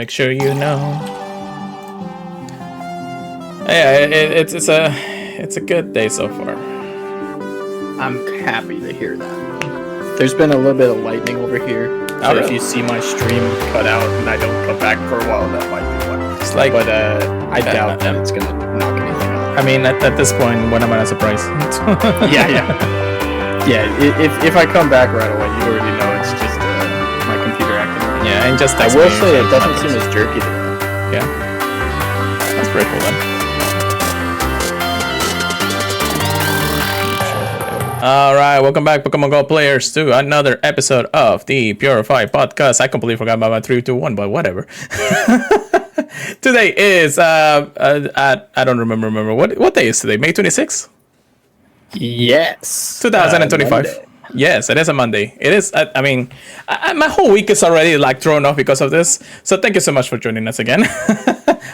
Make sure you know. Yeah, it's a good day so far. I'm happy to hear that. There's been a little bit of lightning over here. So if you see my stream cut out and I don't come back for a while, that might be why. It's like, but I doubt that it's gonna knock anything out. I mean, at this point, what am I surprised? Yeah. If I come back right away, you already know it's just my computer acting. Yeah, and just I will say it doesn't seem as jerky today. Yeah, that's pretty cool then. All right, welcome back, Pokemon Go players, to another episode of the Purified Podcast. I completely forgot about my 3, 2, 1, but whatever. Today is I don't remember what day is today? May 26th? Yes. 2025. Yes, it is a Monday. It is. I mean, my whole week is already like thrown off because of this. So thank you so much for joining us again.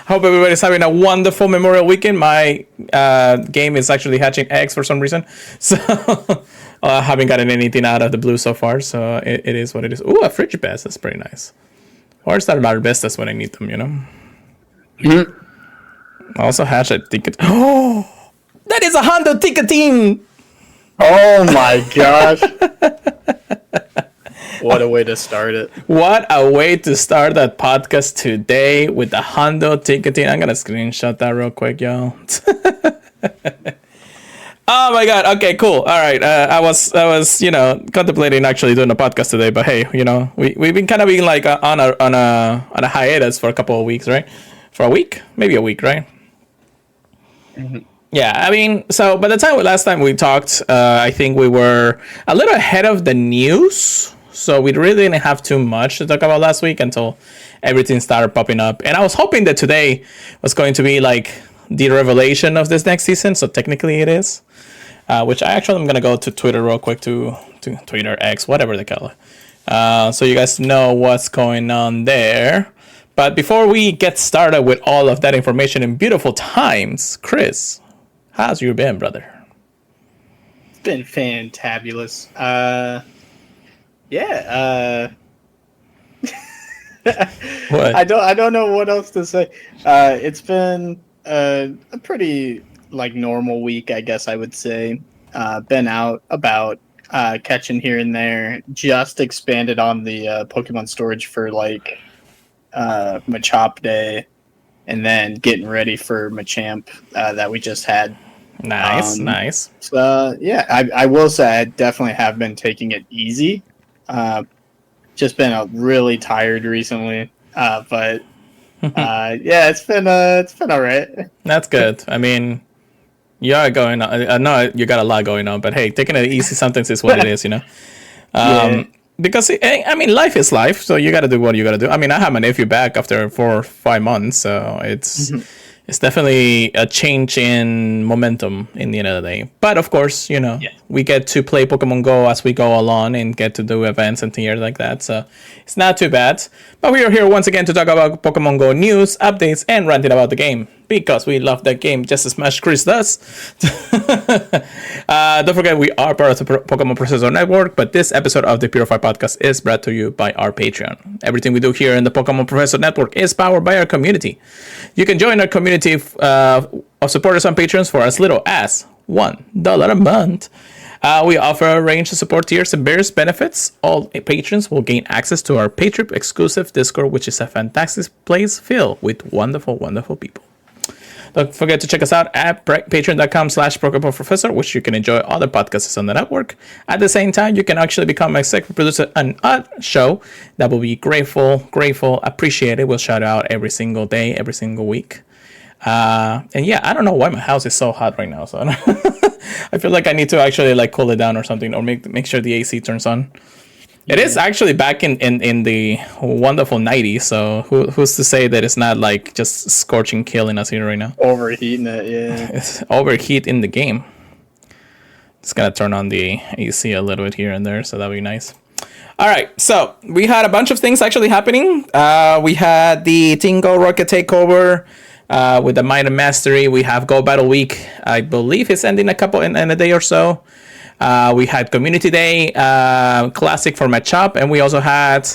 Hope everybody's having a wonderful Memorial Weekend. My game is actually hatching eggs for some reason, so I haven't gotten anything out of the blue so far. So it is what it is. Ooh, a Frigibest. That's pretty nice. Or it's not our best. That's when I need them, you know. Mm-hmm. I also hatched a ticket. Oh, that is a Hondo ticketing. Oh my gosh. What a way to start it. What a way to start that podcast today with the Hondo ticketing. I'm going to screenshot that real quick, y'all. Oh my God. Okay, cool. All right. I was, contemplating actually doing a podcast today, but hey, we've been kind of being like on a hiatus for a couple of weeks, right? For a week, maybe a week, right? Mm-hmm. Yeah, I mean, so by the time last time we talked, I think we were a little ahead of the news. So we really didn't have too much to talk about last week until everything started popping up. And I was hoping that today was going to be like the revelation of this next season. So technically it is, which I actually am going to go to Twitter real quick to Twitter, X, whatever they call it. So you guys know what's going on there. But before we get started with all of that information in beautiful times, Chris, how's you been, brother? It's been fantabulous. What? I don't know what else to say. It's been a pretty like normal week, I guess I would say. Been out about catching here and there. Just expanded on the Pokemon storage for like Machop Day, and then getting ready for Machamp that we just had. Nice. So yeah, I will say I definitely have been taking it easy. Just been really tired recently, but yeah, it's been all right. That's good. I mean, you are going on. I know you got a lot going on, but hey, taking it easy sometimes is what it is, Yeah. Because I mean, life is life, so you got to do what you got to do. I mean, I have my nephew back after 4 or 5 months, so it's. Mm-hmm. It's definitely a change in momentum in the end of the day. But of course, we get to play Pokemon Go as we go along and get to do events and things like that. So it's not too bad. But we are here once again to talk about Pokemon Go news, updates, and ranting about the game. Because we love that game just as much as Chris does. Don't forget, we are part of the Pokemon Processor Network, but this episode of the Purified Podcast is brought to you by our Patreon. Everything we do here in the Pokemon Professor Network is powered by our community. You can join our community of supporters and patrons for as little as $1 a month. We offer a range of support tiers and various benefits. All patrons will gain access to our Patreon exclusive Discord, which is a fantastic place filled with wonderful, wonderful people. Don't forget to check us out at patreon.com/PokemonProfessor, which you can enjoy other podcasts on the network. At the same time, you can actually become an executive producer on a show that will be grateful, appreciated. We'll shout out every single day, every single week. And yeah, I don't know why my house is so hot right now. So I feel like I need to actually like cool it down or something, or make sure the AC turns on. Yeah. It is actually back in the wonderful 90s, so who's to say that it's not like just scorching, killing us here right now? Overheating it, yeah. It's overheat in the game. Just gonna turn on the AC a little bit here and there, so that'll be nice. All right, so we had a bunch of things actually happening. We had the Team Go Rocket Takeover with the Might and Mastery. We have Go Battle Week. I believe it's ending in a day or so. We had Community Day Classic for Machop, and we also had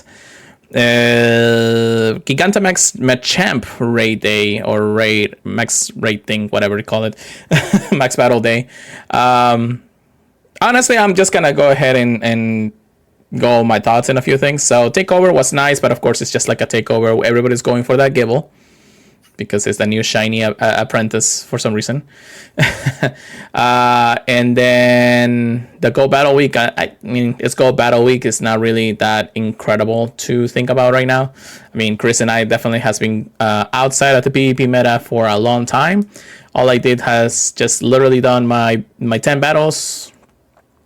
Gigantamax Machamp raid day, or raid max raid thing, whatever you call it, max battle day. Honestly, I'm just gonna go ahead and go my thoughts in a few things. So takeover was nice, but of course it's just like a takeover. Everybody's going for that Gibble because it's the new shiny apprentice for some reason. And then the Go Battle Week. I mean, it's Go Battle Week. It's not really that incredible to think about right now. I mean, Chris and I definitely has been outside of the PvP meta for a long time. All I did has just literally done my 10 battles,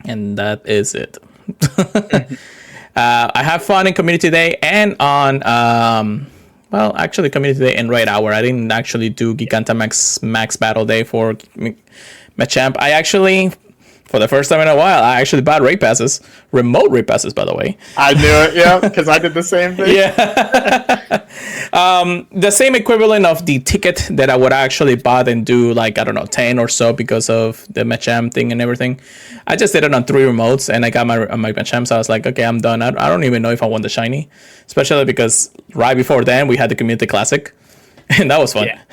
and that is it. I have fun in Community Day and on actually Community Day and Raid Hour. I didn't actually do Gigantamax Max Battle Day for Machamp. I actually, for the first time in a while, I actually bought raid passes, remote raid passes, by the way. I knew it, yeah, because I did the same thing. Yeah. The same equivalent of the ticket that I would actually buy and do, like, I don't know, 10 or so because of the Machamp thing and everything. I just did it on 3 remotes, and I got my Machamp, so I was like, okay, I'm done. I don't even know if I want the shiny, especially because right before then we had the Community Classic, and that was fun. Yeah.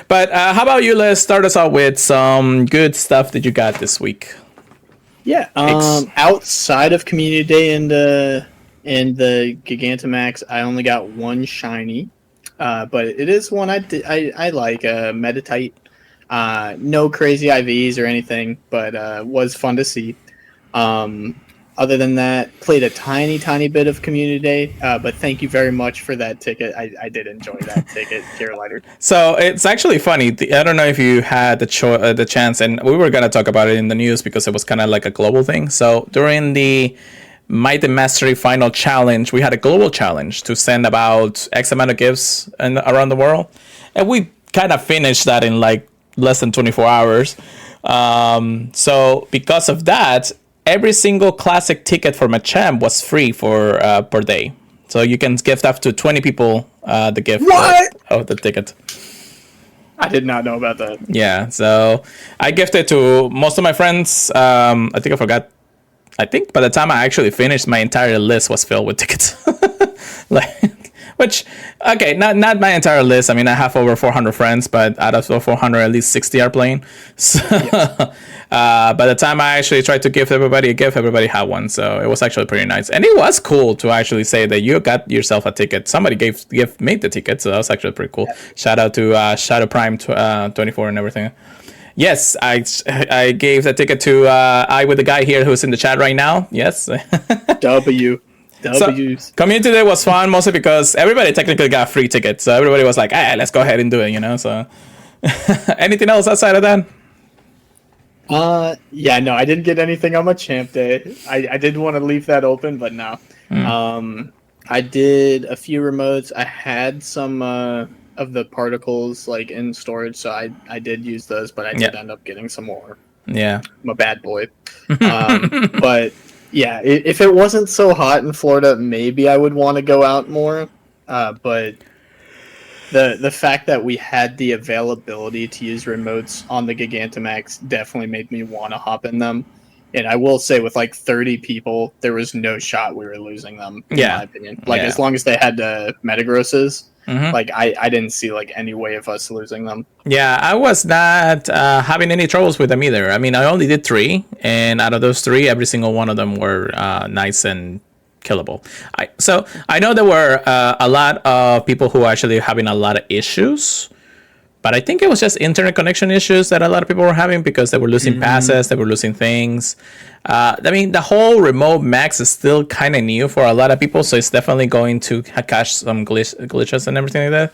But how about you? Let's start us out with some good stuff that you got this week. Yeah, outside of Community Day and the Gigantamax, I only got one shiny, but it is one I like. Meditite, no crazy IVs or anything, but was fun to see. Other than that, played a tiny bit of Community Day, but thank you very much for that ticket. I did enjoy that ticket, Carolina. So it's actually funny. I don't know if you had the chance, and we were going to talk about it in the news because it was kind of like a global thing. So during the Might and Mastery Final Challenge, we had a global challenge to send about X amount of gifts around the world. And we kind of finished that in like less than 24 hours. So because of that, every single classic ticket for Machamp was free for per day. So you can gift up to 20 people the gift of the ticket. I did not know about that. Yeah, so I gifted to most of my friends. I think by the time I actually finished, my entire list was filled with tickets. Not my entire list. I mean, I have over 400 friends, but out of those 400, at least 60 are playing. So, yes. By the time I actually tried to give everybody a gift, everybody had one. So it was actually pretty nice. And it was cool to actually say that you got yourself a ticket. Somebody made the ticket, so that was actually pretty cool. Yeah. Shout out to Shadow Prime 24 and everything. Yes, I gave the ticket to with the guy here who's in the chat right now. Yes. W. So, Community Day was fun, mostly because everybody technically got free tickets. So everybody was like, let's go ahead and do it, you know? So anything else outside of that? Yeah, no, I didn't get anything on my Champ Day. I did want to leave that open, but no. I did a few remotes. I had some of the particles like in storage, so I did use those, but I did end up getting some more. Yeah. I'm a bad boy. But yeah, if it wasn't so hot in Florida, maybe I would want to go out more. But the fact that we had the availability to use remotes on the Gigantamax definitely made me want to hop in them. And I will say, with like 30 people, there was no shot we were losing them, in my opinion. Like, as long as they had the Metagrosses, like, I didn't see like any way of us losing them. Yeah, I was not having any troubles with them either. I mean, I only did 3, and out of those 3, every single one of them were nice and killable. So I know there were a lot of people who were actually having a lot of issues, but I think it was just internet connection issues that a lot of people were having because they were losing passes, they were losing things. I mean, the whole remote max is still kind of new for a lot of people, so it's definitely going to catch some glitches and everything like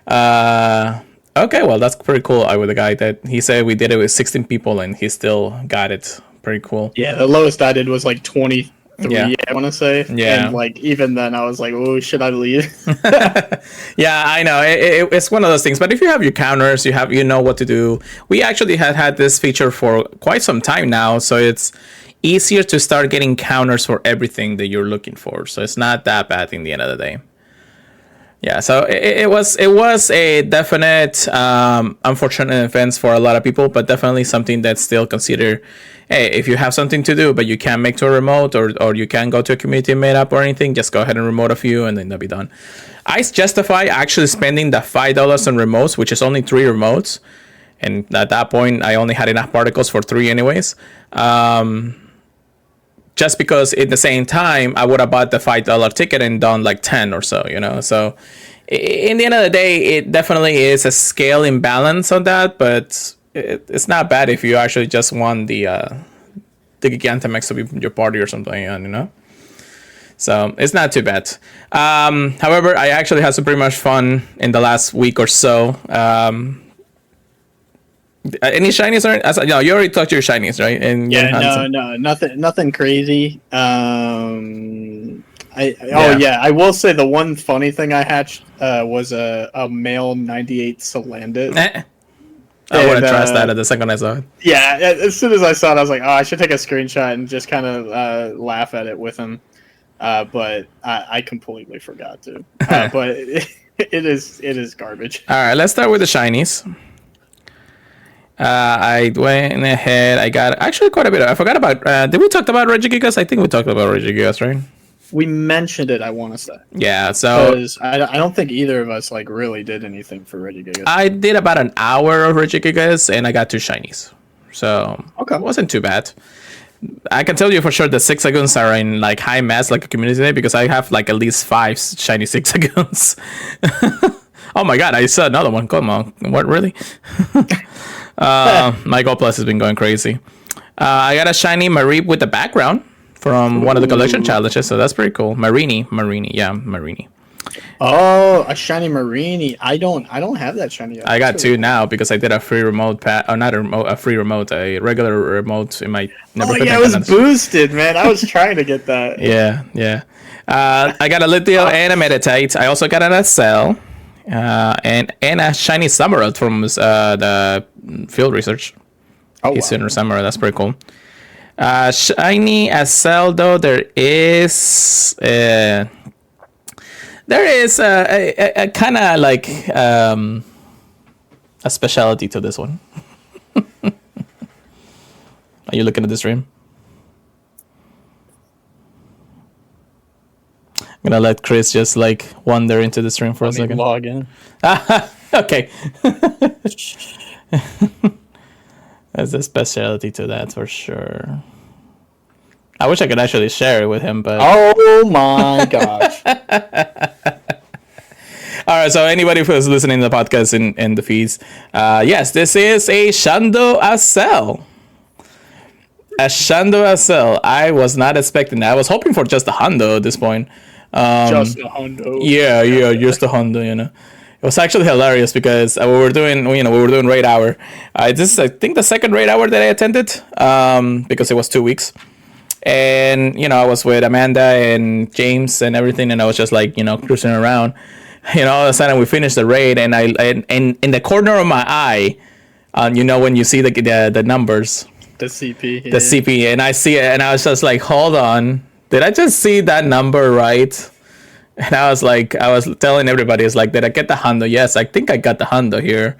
that. Okay, well, that's pretty cool. I with the guy that he said we did it with 16 people and he still got it. Pretty cool. Yeah, the lowest I did was like 23, I want to say. Yeah. And like even then I was like, oh, should I leave? Yeah, I know. It's one of those things. But if you have your counters, you know what to do. We actually had this feature for quite some time now, so it's easier to start getting counters for everything that you're looking for. So it's not that bad in the end of the day. Yeah, so it was a definite unfortunate event for a lot of people, but definitely something that's still considered. Hey, if you have something to do but you can't make to a remote, or you can't go to a community meetup or anything, just go ahead and remote a few and then that'll be done. I justify actually spending the $5 on remotes, which is only 3 remotes, and at that point I only had enough particles for 3 anyways. Just because at the same time I would have bought the $5 ticket and done like 10 or so, So in the end of the day, it definitely is a scale imbalance on that, but it's not bad if you actually just want the Gigantamax to be your party or something, So it's not too bad. However, I actually had some pretty much fun in the last week or so. Any shinies? You already talked to your shinies, right? And no, nothing crazy. I will say the one funny thing I hatched was a male 98 Salandit. I would have trashed that at the second I saw it. Yeah, as soon as I saw it, I was like, oh, I should take a screenshot and just kind of laugh at it with him. But I completely forgot to. But it is garbage. All right, let's start with the shinies. I went ahead. I got actually quite a bit. I forgot about. Did we talk about Regigigas? I think we talked about Regigigas, right? We mentioned it. I want to say. Yeah. So I don't think either of us really did anything for Regigigas. I did about an hour of Regigigas, and I got 2 shinies. So okay, it wasn't too bad. I can tell you for sure the Zigzagoons are in like high mass, like a community today, because I have like at least 5 shiny Zigzagoons. Oh my god! I saw another one. Come on! What really? My Go Plus has been going crazy. I got a shiny Mareep with the background from one of the collection challenges, so that's pretty cool. Marini. Yeah, Marini. Oh, a shiny Marini. I don't have that shiny yet. I got 2 now because I did a free remote a free remote, a regular remote in my neighborhood. Oh yeah, it was boosted, man. I was trying to get that. Yeah. I got a Lithium and a Meditate. I also got an SL. And a shiny Samurai from the field research. Oh, he's in Samurai. That's pretty cool. Shiny SL though, there is a kind of like a specialty to this one. Are you looking at the stream? I'm gonna let Chris just like wander into the stream for a second. Log in. Okay. There's a specialty to that for sure. I wish I could actually share it with him, but oh my gosh. All right, so anybody who's listening to the podcast in the feeds, yes, this is a Shando SL. A Shando SL. I was not expecting that. I was hoping for just a Hondo at this point. Just a Hondo. Yeah, just a Hondo. It was actually hilarious because we were doing raid hour. This is I think the second raid hour that I attended because it was 2 weeks, and I was with Amanda and James and everything, and I was just like cruising around. All of a sudden we finished the raid, and and in the corner of my eye, when you see the numbers, the CP, the CP, and I see it, and I was just like, hold on. Did I just see that number right? And I was telling everybody, it's like, did I get the Hondo? Yes, I think I got the Hondo here.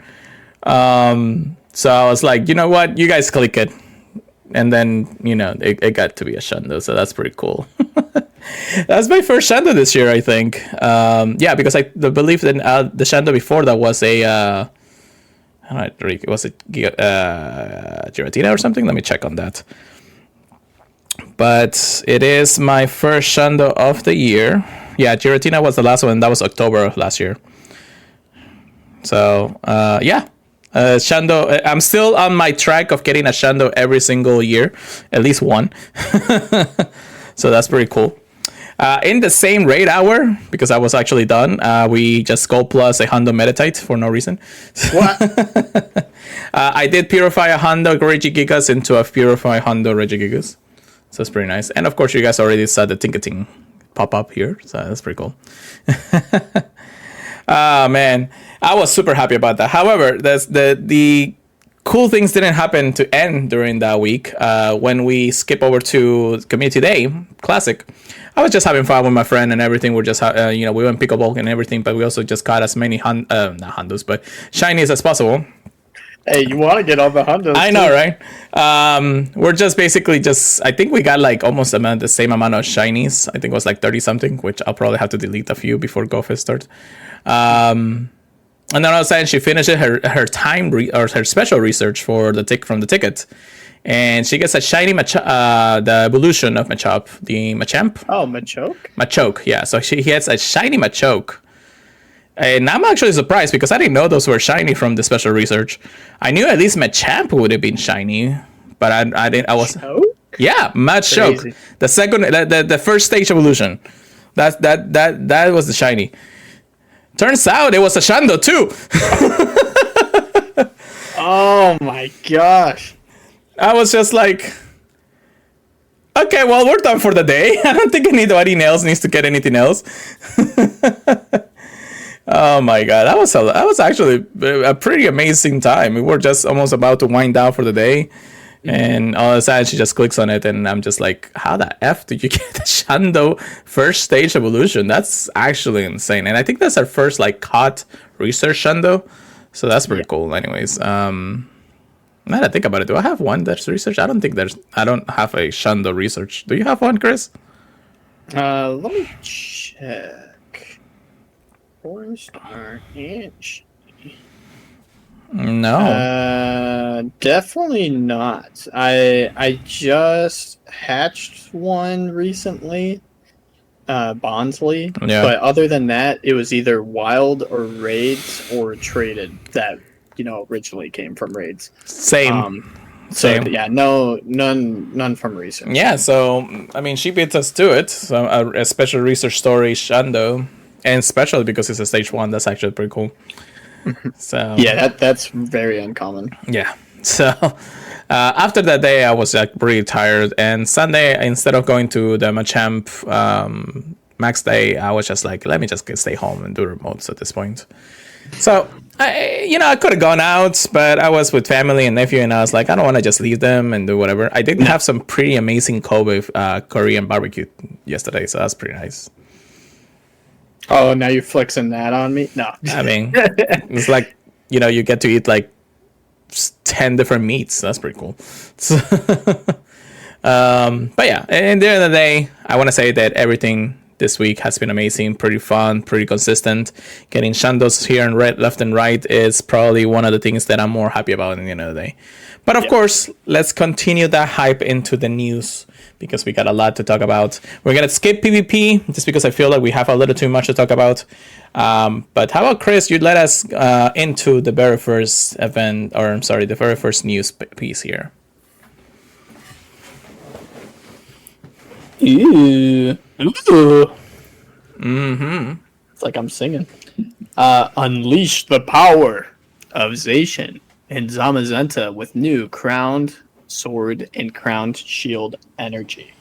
So I was like, you know what? You guys click it. And then, it got to be a Shando. So that's pretty cool. That's my first Shando this year, I think. Yeah, because I believe that the Shando before that was a... was it Giratina or something? Let me check on that. But it is my first Shando of the year. Yeah, Giratina was the last one. That was October of last year. So, yeah. Shando, I'm still on my track of getting a Shando every single year. At least one. So that's pretty cool. In the same raid hour, because I was actually done, we just Go Plus a Hondo Meditate for no reason. What? I did purify a Hondo Regigigas into a Purify Hondo Regigigas. So that's pretty nice. And of course, you guys already saw the Tinkating pop up here. So that's pretty cool. Oh, man. I was super happy about that. However, the cool things didn't happen to end during that week. When we skip over to Community Day Classic, I was just having fun with my friend and everything. We're just, we went pickleball and everything, but we also just caught as many not hundos, but shinies as possible. Hey, you want to get all the hundos? I know, right? We're just basically I think we got like almost the same amount of shinies. I think it was like 30 something, which I'll probably have to delete a few before GoFest starts. And then all of a sudden she finishes her her special research for the ticket, and she gets a shiny the evolution of Machop, the Machamp. Oh, Machoke? Machoke, yeah. So she gets a shiny Machoke. And I'm actually surprised because I didn't know those were shiny from the special research. I knew at least Machamp would have been shiny, but I didn't. I was Machoke? Yeah, Machoke. The second, the first stage evolution. That was the shiny. Turns out it was a Shando too. Oh my gosh! I was just like, okay, well, we're done for the day. I don't think anybody else needs to get anything else. Oh my god, that was actually a pretty amazing time. We were just almost about to wind down for the day, and all of a sudden she just clicks on it, and I'm just like, how the F did you get the Shando first stage evolution? That's actually insane. And I think that's our first like caught research Shando, so that's pretty cool. Anyways, now that I think about it, do I have one that's research? I don't have a Shando research. Do you have one, Chris? Let me check. 4-star inch. No. Definitely not. I just hatched one recently, Bondsley. Yeah. But other than that, it was either wild or raids or traded that originally came from raids. Same. So yeah, none from research. Yeah. So I mean, she beats us to it. So a special research story Shando. And especially because it's a stage 1, that's actually pretty cool. So yeah, that's very uncommon. Yeah. So after that day, I was like pretty tired. And Sunday, instead of going to the Machamp max day, I was just like, let me just stay home and do remotes at this point. So I could have gone out, but I was with family and nephew, and I was like, I don't want to just leave them and do whatever. I did have some pretty amazing Kobe Korean barbecue yesterday, so that's pretty nice. Oh, now you're flexing that on me? No. I mean, it's like, you get to eat like 10 different meats. That's pretty cool. But yeah, at the end of the day, I want to say that everything this week has been amazing, pretty fun, pretty consistent. Getting Shandos here and left and right is probably one of the things that I'm more happy about at the end of the day. But of course, let's continue that hype into the news, because we got a lot to talk about. We're going to skip PvP just because I feel like we have a little too much to talk about. But how about, Chris, you let us into the very first event, or I'm sorry, the very first news piece here. Ew. Mm-hmm. It's like I'm singing. Unleash the power of Zacian and Zamazenta with new crowned sword and crowned shield energy.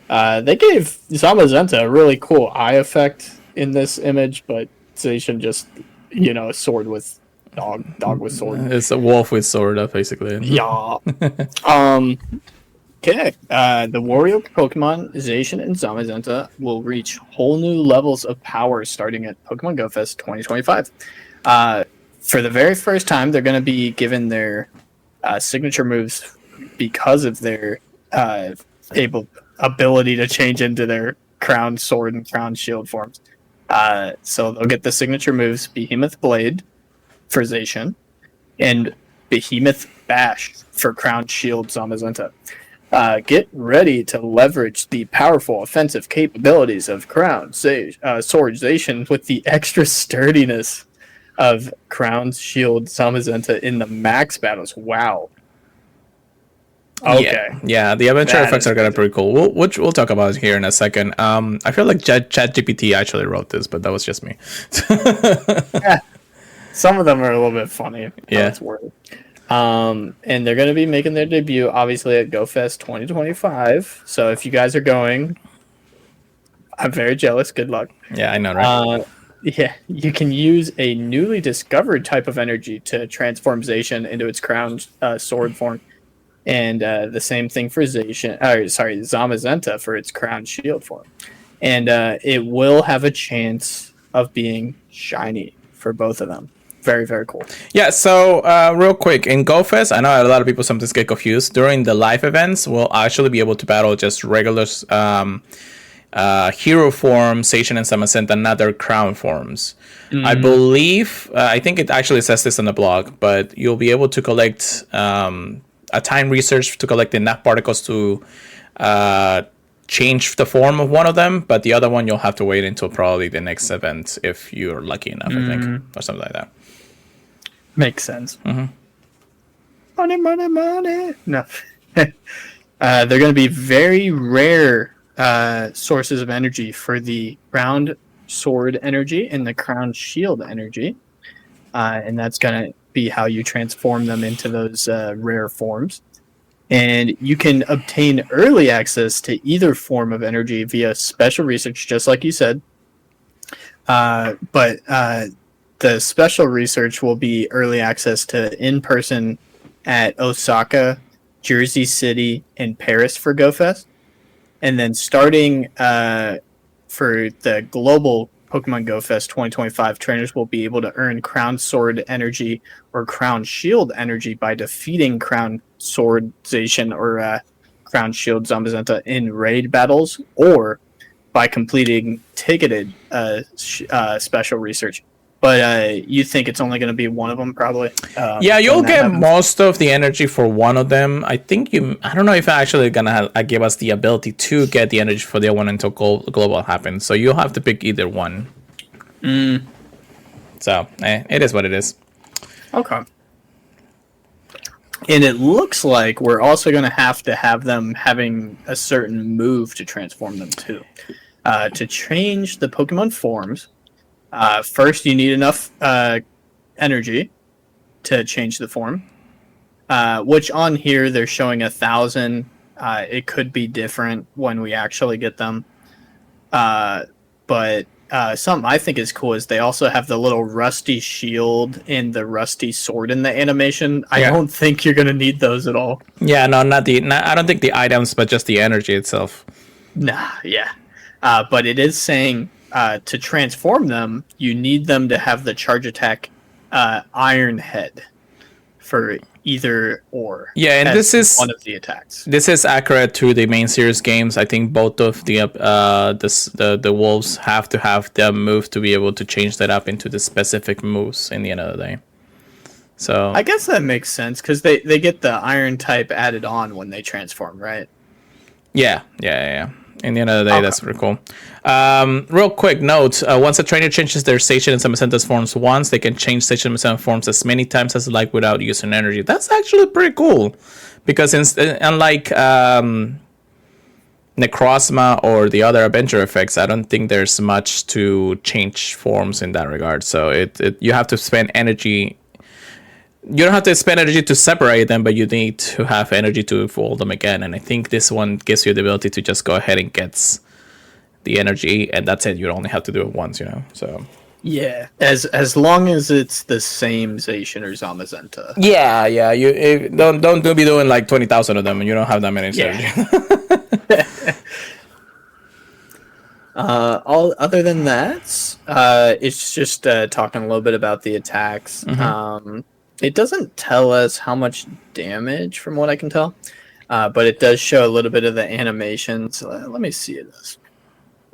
They gave Zamazenta a really cool eye effect in this image, but Zacian just, a sword with dog with sword. It's a wolf with sword, basically. Yeah. Okay. The warrior Pokemon Zacian and Zamazenta will reach whole new levels of power starting at Pokémon GO Fest 2025. For the very first time, they're going to be given their signature moves because of their ability to change into their crowned sword and crowned shield forms. So they'll get the signature moves Behemoth Blade for Zacian and Behemoth Bash for crowned shield Zamazenta. Get ready to leverage the powerful offensive capabilities of Crown Sword Zacian with the extra sturdiness of Crown Shield Zamazenta in the max battles. Wow. Okay. Yeah, the adventure effects are gonna be pretty cool. We'll talk about it here in a second. I feel like ChatGPT actually wrote this, but that was just me. Yeah. Some of them are a little bit funny. Yeah. It's worded. And they're going to be making their debut, obviously, at GoFest 2025. So if you guys are going, I'm very jealous. Good luck. Yeah, I know, right? Yeah, you can use a newly discovered type of energy to transform Zacian into its crown sword form, and the same thing for Zamazenta for its crown shield form, and it will have a chance of being shiny for both of them. Very, very cool. Yeah, so real quick, in GoFest, I know a lot of people sometimes get confused. During the live events, we'll actually be able to battle just regular hero form, Zacian and Zamazenta, not their crown forms. I believe, I think it actually says this on the blog, but you'll be able to collect a time research to collect enough particles to change the form of one of them, but the other one you'll have to wait until probably the next event if you're lucky enough, I think, or something like that. Makes sense. Money, money, money. No. They're going to be very rare sources of energy for the crown sword energy and the crown shield energy. And that's going to be how you transform them into those rare forms. And you can obtain early access to either form of energy via special research, just like you said. But the special research will be early access to in-person at Osaka, Jersey City, and Paris for GoFest. And then starting for the global Pokemon GO Fest 2025, trainers will be able to earn Crown Sword energy or Crown Shield energy by defeating Crown Sword Zacian or Crown Shield Zamazenta in raid battles, or by completing ticketed special research. But you think it's only going to be one of them, probably? Yeah, you'll get most of the energy for one of them. I think I don't know if I'm actually going to give us the ability to get the energy for the other one until global happens. So you'll have to pick either one. So, it is what it is. Okay. And it looks like we're also going to have them having a certain move to transform them, too. To change the Pokemon forms, first, you need enough energy to change the form, which on here they're showing 1,000. It could be different when we actually get them. But something I think is cool is they also have the little rusty shield and the rusty sword in the animation. I don't think you're going to need those at all. Yeah, no, I don't think the items, but just the energy itself. Nah, yeah. But it is saying to transform them, you need them to have the charge attack Iron Head for either or. Yeah, and this is one of the attacks. This is accurate to the main series games. I think both of the wolves have to have the move to be able to change that up into the specific moves in the end of the day. So I guess that makes sense because they get the Iron type added on when they transform, right? Yeah. In the end of the day, That's pretty cool. Real quick note, once a trainer changes their Zacian and Zamazenta's forms once, they can change Zacian and Zamazenta forms as many times as they like without using energy. That's actually pretty cool. Because unlike Necrozma or the other Avenger effects, I don't think there's much to change forms in that regard. So you have to spend energy. You don't have to spend energy to separate them, but you need to have energy to fold them again. And I think this one gives you the ability to just go ahead and get the energy, and that's it. You only have to do it once, So yeah, as long as it's the same Zacian or Zamazenta. Yeah. You don't be doing like 20,000 of them, and you don't have that many energy. All other than that, it's just talking a little bit about the attacks. It doesn't tell us how much damage, from what I can tell, but it does show a little bit of the animations. Let me see this.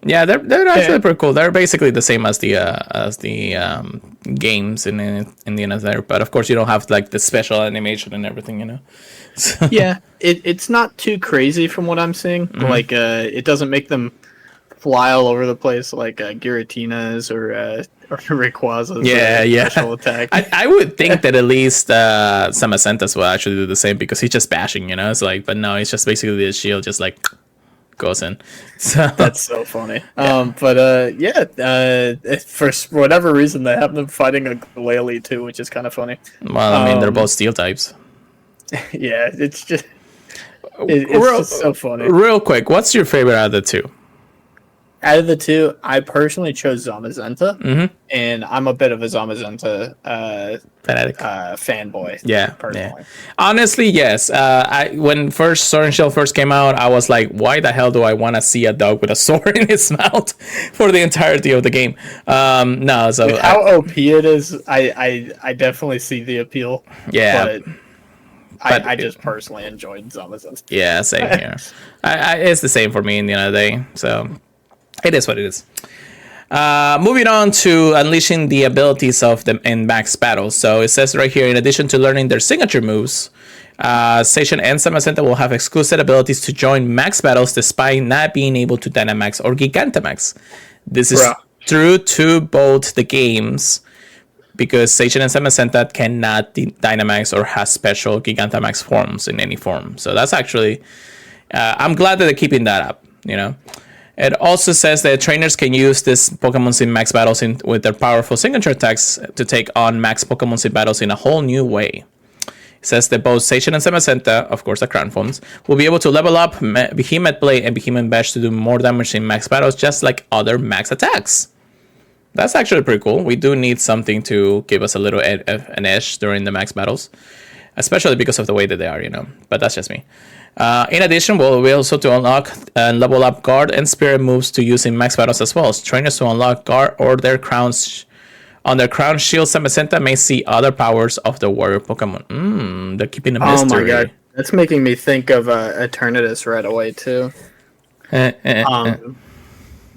Yeah, they're actually pretty cool. They're basically the same as the games in the end of there, but of course you don't have like the special animation and everything, So. Yeah, it's not too crazy from what I'm seeing. Like it doesn't make them fly all over the place like Giratina's or Rayquaza's special attack. I would think that at least Zamazenta's will actually do the same because he's just bashing, It's like, but no, it's just basically the shield just like goes in. So that's so funny. For whatever reason they have them fighting a Glalie too, which is kind of funny. Well, I mean they're both steel types. Yeah, it's just so funny. Real quick, what's your favorite out of the two? out of the two, I personally chose Zamazenta, and I'm a bit of a Zamazenta fanatic, fanboy. Yeah, personally. Yeah. Honestly, yes. When Sword and Shield first came out, I was like, why the hell do I want to see a dog with a sword in its mouth for the entirety of the game? No, so with how OP it is, I definitely see the appeal. Yeah. But I just personally enjoyed Zamazenta. Yeah, same here. It's the same for me in the end of the day. So it is what it is. Moving on to unleashing the abilities of them in max battles. So it says right here, in addition to learning their signature moves, Zacian and Zamazenta will have exclusive abilities to join max battles despite not being able to Dynamax or Gigantamax. This is true to both the games, because Zacian and Zamazenta cannot Dynamax or has special Gigantamax forms in any form. So that's actually, I'm glad that they're keeping that up, you know. It also says that trainers can use this Pokemon in max battles with their powerful signature attacks to take on max Pokemon in battles in a whole new way. It says that both Zacian and Zamazenta, of course the crown forms, will be able to level up Behemoth Blade and Behemoth Bash to do more damage in max battles, just like other max attacks. That's actually pretty cool. We do need something to give us a little an edge during the max battles, especially because of the way that they are, you know. But that's just me. In addition, we'll be also to unlock and level up Guard and Spirit moves to use in max battles as well. As trainers to unlock Guard or their crowns on their crown shield, Zamazenta may see other powers of the warrior Pokemon. They're keeping a mystery. Oh my god, that's making me think of Eternatus right away too.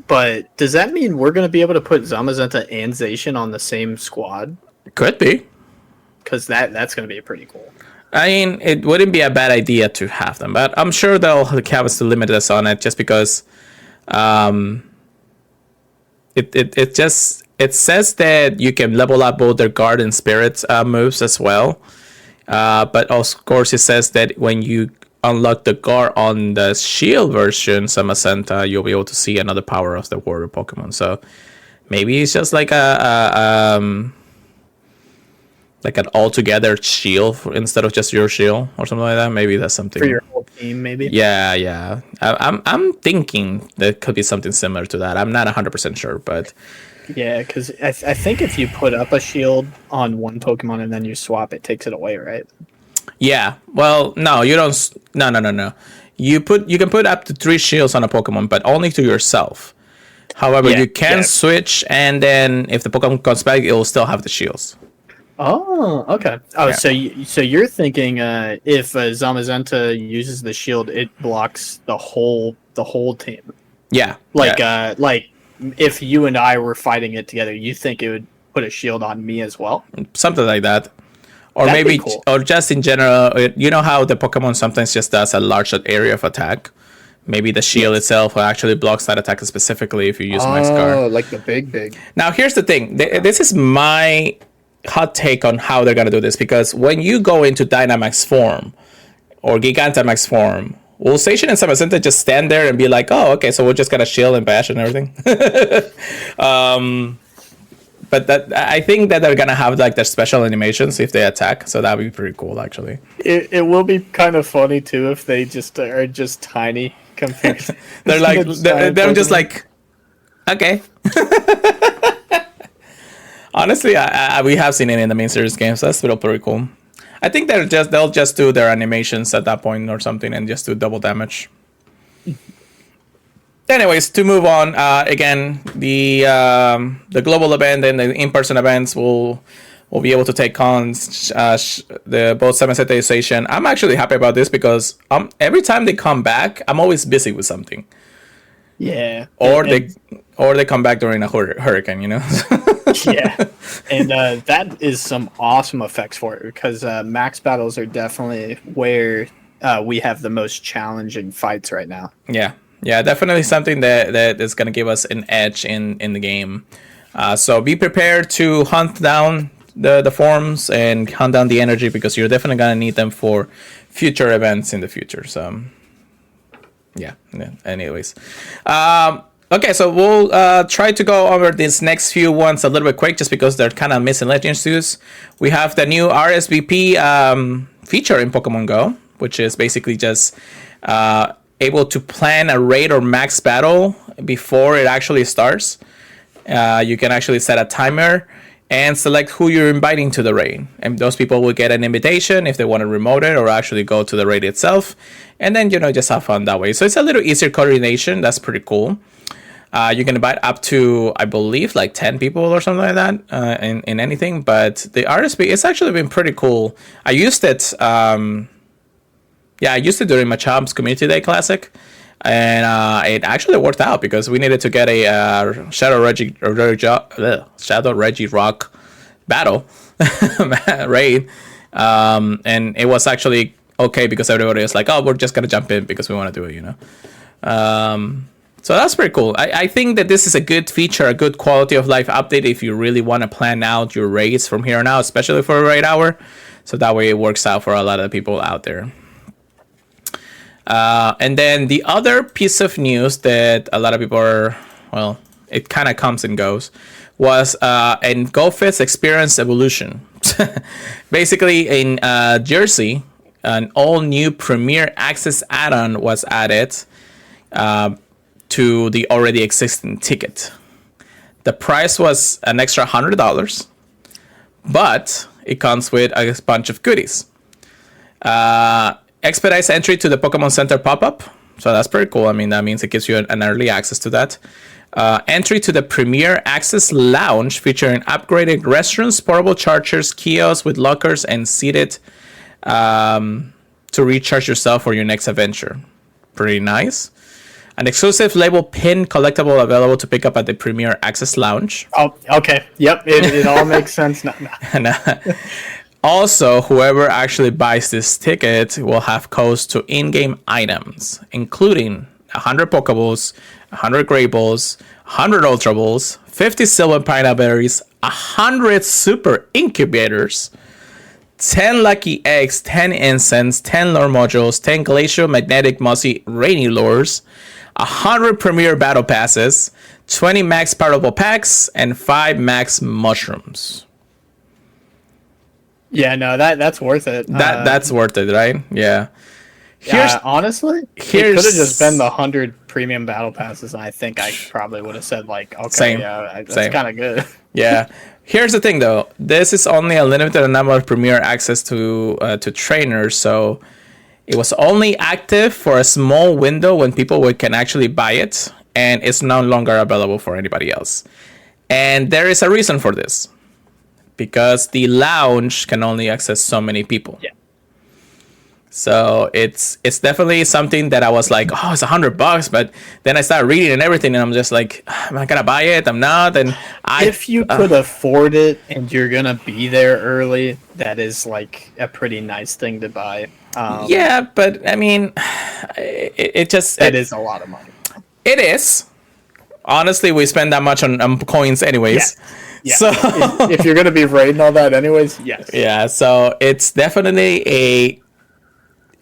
But does that mean we're going to be able to put Zamazenta and Zacian on the same squad? Could be. Because that's going to be pretty cool. I mean, it wouldn't be a bad idea to have them, but I'm sure they'll have us to limit us on it just because it says that you can level up both their Guard and Spirit moves as well. But of course, it says that when you unlock the Guard on the Shield version, Zamazenta, you'll be able to see another power of the warrior Pokemon. So maybe it's just like an all-together shield instead of just your shield or something like that. Maybe that's something for your whole team. Maybe. Yeah. I'm thinking there could be something similar to that. I'm not 100% sure, but yeah, because I think if you put up a shield on one Pokemon and then you swap, it takes it away, right? Yeah. Well, no, you don't. No. You can put up to 3 shields on a Pokemon, but only to yourself. However, you can switch, and then if the Pokemon comes back, it will still have the shields. Oh, okay. Oh, yeah. So you're thinking if Zamazenta uses the shield, it blocks the whole team. Yeah. Like if you and I were fighting it together, you think it would put a shield on me as well? Something like that. Or that'd maybe, cool. Or just in general, you know how the Pokemon sometimes just does a large area of attack? Maybe the shield itself actually blocks that attack specifically if you use Max Guard. Oh, like the big. Now, here's the thing. This is my hot take on how they're going to do this. Because when you go into Dynamax form or Gigantamax form, will Zacian and Zamazenta just stand there and be like, oh, okay, so we're just going to shield and bash and everything? But that I think that they're gonna have like their special animations if they attack, so that'd be pretty cool actually. It will be kind of funny too if they just are just tiny compared. They're like they're just like, okay. Honestly, we have seen it in the main series games. So that's still pretty cool. I think they'll just do their animations at that point or something and just do double damage. Anyways, to move on, again, the global event and the in-person events will be able to take on the both Zamazenta and Zacian. I'm actually happy about this because every time they come back, I'm always busy with something. Yeah. Or they come back during a hurricane, you know. Yeah, and that is some awesome effects for it because max battles are definitely where we have the most challenging fights right now. Yeah, definitely something that is going to give us an edge in the game. So be prepared to hunt down the forms and hunt down the energy because you're definitely going to need them for future events in the future. So, yeah. Anyways. Okay, so we'll try to go over these next few ones a little bit quick just because they're kind of miscellaneous news. We have the new RSVP feature in Pokemon Go, which is basically just able to plan a raid or max battle before it actually starts. You can actually set a timer and select who you're inviting to the raid. And those people will get an invitation if they want to remote it or actually go to the raid itself. And then, just have fun that way. So it's a little easier coordination. That's pretty cool. You can invite up to, I believe, like 10 people or something like that in anything. But the RSVP, it's actually been pretty cool. I used it. I used it during my Chomps Community Day Classic. And it actually worked out because we needed to get a Shadow Reggie Rock battle raid. And it was actually okay because everybody was like, oh, we're just going to jump in because we want to do it, So that's pretty cool. I think that this is a good feature, a good quality of life update if you really want to plan out your raids from here on out, especially for a raid hour. So that way it works out for a lot of people out there. And then the other piece of news that a lot of people it kind of comes and goes, was in GoFest Experience Evolution. Basically, in Jersey, an all-new Premier Access add-on was added to the already existing ticket. The price was an extra $100, but it comes with a bunch of goodies. Expedites entry to the Pokemon Center pop-up. So that's pretty cool. I mean, that means it gives you an early access to that. Entry to the Premier Access Lounge featuring upgraded restrooms, portable chargers, kiosks with lockers, and seated to recharge yourself for your next adventure. Pretty nice. An exclusive label pin collectible available to pick up at the Premier Access Lounge. Oh, okay. Yep, it all makes sense now. Also, whoever actually buys this ticket will have codes to in-game items, including 100 Pokeballs, 100 Great Balls, 100 Ultra Balls, 50 Silver Pineapple Berries, 100 Super Incubators, 10 Lucky Eggs, 10 Incense, 10 Lore Modules, 10 Glacial Magnetic Mossy Rainy Lures, 100 Premier Battle Passes, 20 Max Powerball Packs, and 5 Max Mushrooms. Yeah, no, that's worth it. That's worth it, right? Yeah. Honestly, it could have just been the 100 premium battle passes, and I think I probably would have said like, okay, same. That's kind of good. Yeah. Here's the thing, though. This is only a limited number of Premier access to trainers, so it was only active for a small window when people can actually buy it, and it's no longer available for anybody else. And there is a reason for this. Because the lounge can only access so many people. Yeah. So it's definitely something that I was like, oh, it's $100, but then I started reading and everything, and I'm just like, am I gonna buy it? I'm not. And if you could afford it and you're gonna be there early, that is like a pretty nice thing to buy. Yeah, but I mean, it is a lot of money. It is. Honestly, we spend that much on coins anyways. Yeah. Yeah. So if you're gonna be raiding all that anyways, yes. Yeah, so it's definitely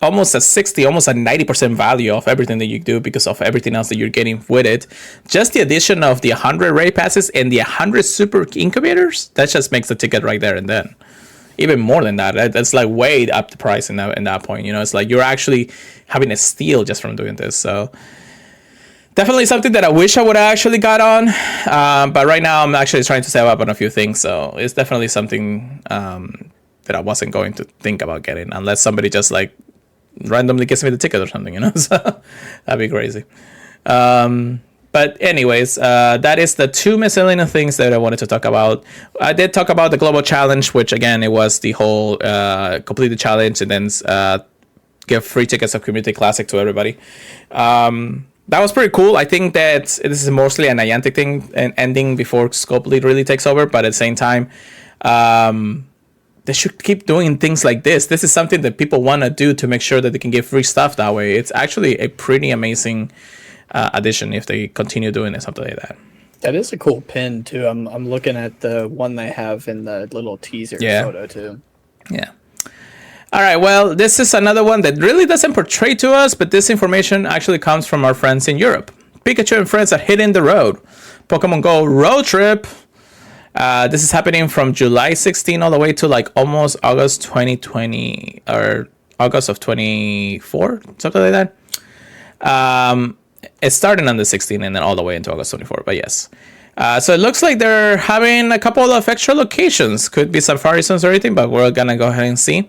almost a 90% value of everything that you do because of everything else that you're getting with it. Just the addition of the 100 raid passes and the 100 super incubators, that just makes the ticket right there and then. Even more than that, that's like way up the price in that point. It's like you're actually having a steal just from doing this. So definitely something that I wish I would have actually got on. But right now I'm actually trying to save up on a few things. So it's definitely something that I wasn't going to think about getting unless somebody just like randomly gives me the ticket or something, So that'd be crazy. But anyways, that is the two miscellaneous things that I wanted to talk about. I did talk about the global challenge, which again, it was the whole complete the challenge and then give free tickets of Community Classic to everybody. That was pretty cool. I think that this is mostly a Niantic thing and ending before Scope Lead really takes over. But at the same time, they should keep doing things like this. This is something that people want to do to make sure that they can get free stuff that way. It's actually a pretty amazing addition if they continue doing it, something like that. That is a cool pin, too. I'm looking at the one they have in the little teaser photo, too. Yeah. All right, well, this is another one that really doesn't portray to us, but this information actually comes from our friends in Europe. Pikachu and friends are hitting the road. Pokemon GO road trip. This is happening from July 16 all the way to like almost August 2020 or August of 24, something like that. It's starting on the 16th and then all the way into August 24th. But yes. So it looks like they're having a couple of extra locations. Could be Safari Zones or anything, but we're going to go ahead and see.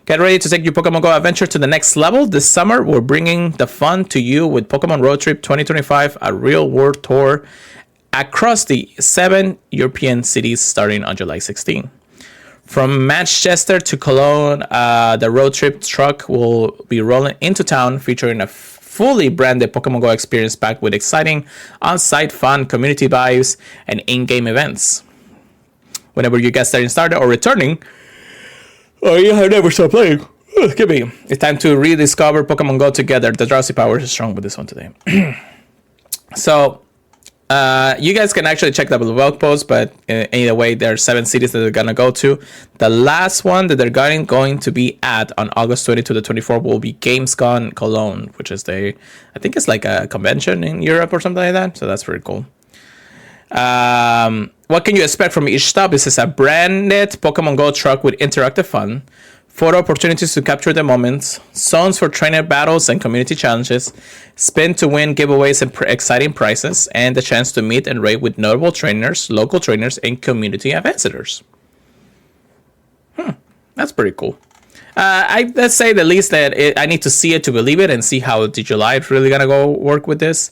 Get ready to take your Pokemon Go adventure to the next level. This summer, we're bringing the fun to you with Pokemon Road Trip 2025, a real-world tour across the 7 European cities starting on July 16. From Manchester to Cologne, the road trip truck will be rolling into town, featuring a fully branded Pokemon Go experience packed with exciting on-site fun, community vibes, and in-game events. Whenever you get started or returning, or you have never stopped playing, excuse me, it's time to rediscover Pokemon Go together. The drowsy power is strong with this one today. So, you guys can actually check the blog post, but either way, there are 7 cities that they're going to go to. The last one that they're going to be at on August 20 to the 24th will be Gamescom Cologne, which is I think it's like a convention in Europe or something like that. So that's pretty cool. What can you expect from each stop? This is a branded Pokemon Go truck with interactive fun, photo opportunities to capture the moments, zones for trainer battles and community challenges, spin to win giveaways and exciting prizes, and the chance to meet and rate with notable trainers, local trainers, and community ambassadors. That's pretty cool. Let's say the least that I need to see it to believe it and see how the July is really going to go work with this.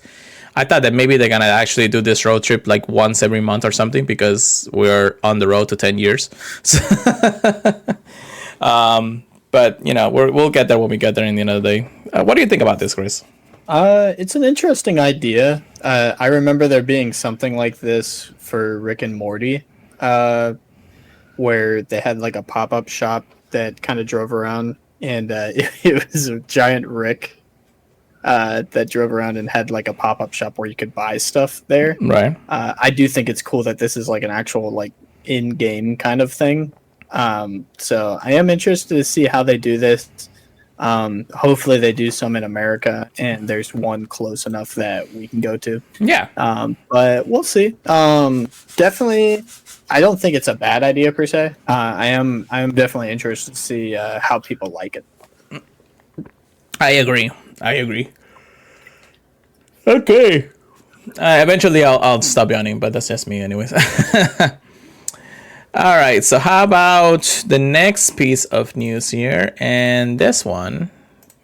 I thought that maybe they're going to actually do this road trip like once every month or something because we're on the road to 10 years. So but, you know, we'll get there when we get there in the end of the day. What do you think about this, Chris? It's an interesting idea. I remember there being something like this for Rick and Morty, where they had like a pop-up shop that kind of drove around, and it was a giant Rick that drove around and had like a pop-up shop where you could buy stuff there. Right. I do think it's cool that this is like an actual like in-game kind of thing. So I am interested to see how they do this. Hopefully they do some in America and there's one close enough that we can go to. Yeah. But we'll see. Definitely, I don't think it's a bad idea per se. I am definitely interested to see how people like it. I agree. Okay. Eventually I'll stop yawning, but that's just me anyways. All right, so how about the next piece of news here? And this one,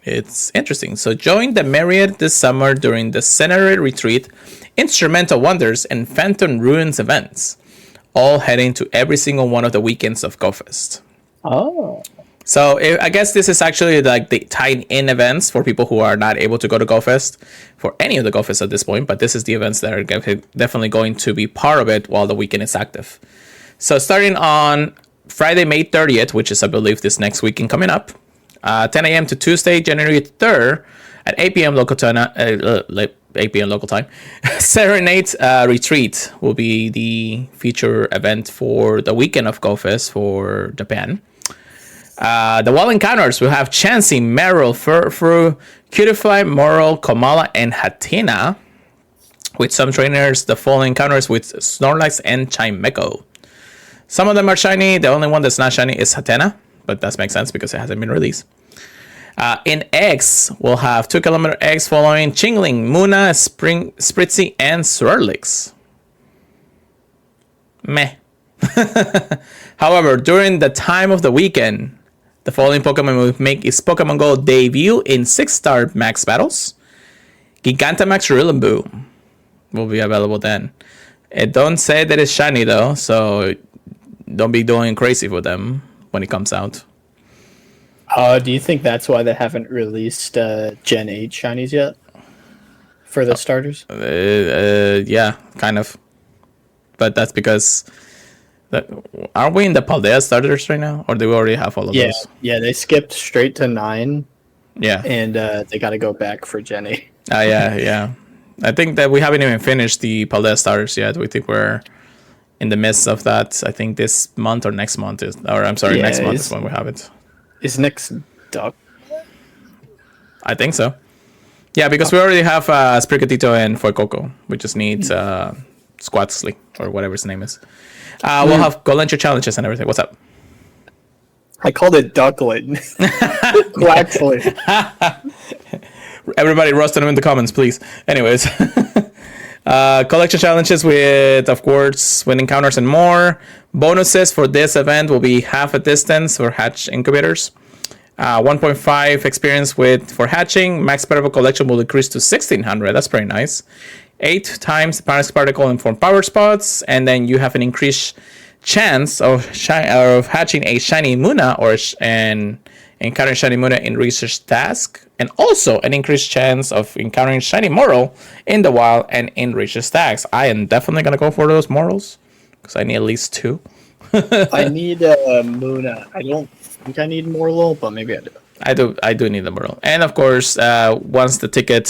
it's interesting. So join the Myriad this summer during the Senator Retreat, Instrumental Wonders, and Phantom Ruins events, all heading to every single one of the weekends of GoFest. Oh. So I guess this is actually like the tied-in events for people who are not able to go to GoFest for any of the GoFests at this point, but this is the events that are definitely going to be part of it while the weekend is active. So starting on Friday, May 30th, which is, I believe, this next weekend coming up, 10 a.m. to Tuesday, January 3rd at 8 p.m. local time, 8 p.m. local time, Serenade Retreat will be the feature event for the weekend of GoFest for Japan. The Wall Encounters will have Chansey, Meryl, Furfru, Cutify, Moral, Komala, and Hatina. With some trainers, the Fall Encounters with Snorlax and Chimecho. Some of them are shiny. The only one that's not shiny is Hatena, but that makes sense because it hasn't been released. In X, we'll have 2 kilometer X following Chingling, Muna, Spritzy, and Swirlix. Meh. However, during the time of the weekend, the following Pokemon will make its Pokemon Go debut in 6-star max battles. Gigantamax Rillaboom will be available then. It don't say that it's shiny though, so don't be doing crazy for them when it comes out. Do you think that's why they haven't released Gen 8 shinies yet? For the starters? Yeah, kind of. But that's because... Aren't we in the Paldea starters right now? Or do we already have all of those? Yeah, they skipped straight to 9. Yeah. And they got to go back for Gen 8. Yeah. I think that we haven't even finished the Paldea starters yet. We think we're in the midst of that. I think this month or next month next month is when we have it. Is next Duck? I think so. Yeah, because we already have Sprigatito and Fuecoco. We just need Squatsley or whatever his name is. We'll have Golenture challenges and everything. What's up? I called it Ducklet. Quaxley. Everybody roast them in the comments, please. Anyways. Collection challenges with, of course, win encounters and more. Bonuses for this event will be half a distance for hatch incubators. 1.5 experience for hatching. Max particle collection will increase to 1600. That's pretty nice. 8 times the max particle informed power spots. And then you have an increased chance of hatching a shiny Muna and encountering shiny Muna in research task. And also an increased chance of encountering shiny Moral in the wild and in research tasks. I am definitely going to go for those Morals because I need at least 2. I need Muna. I don't think I need Moral, but maybe I do. I do need the Moral. And of course, once the ticket,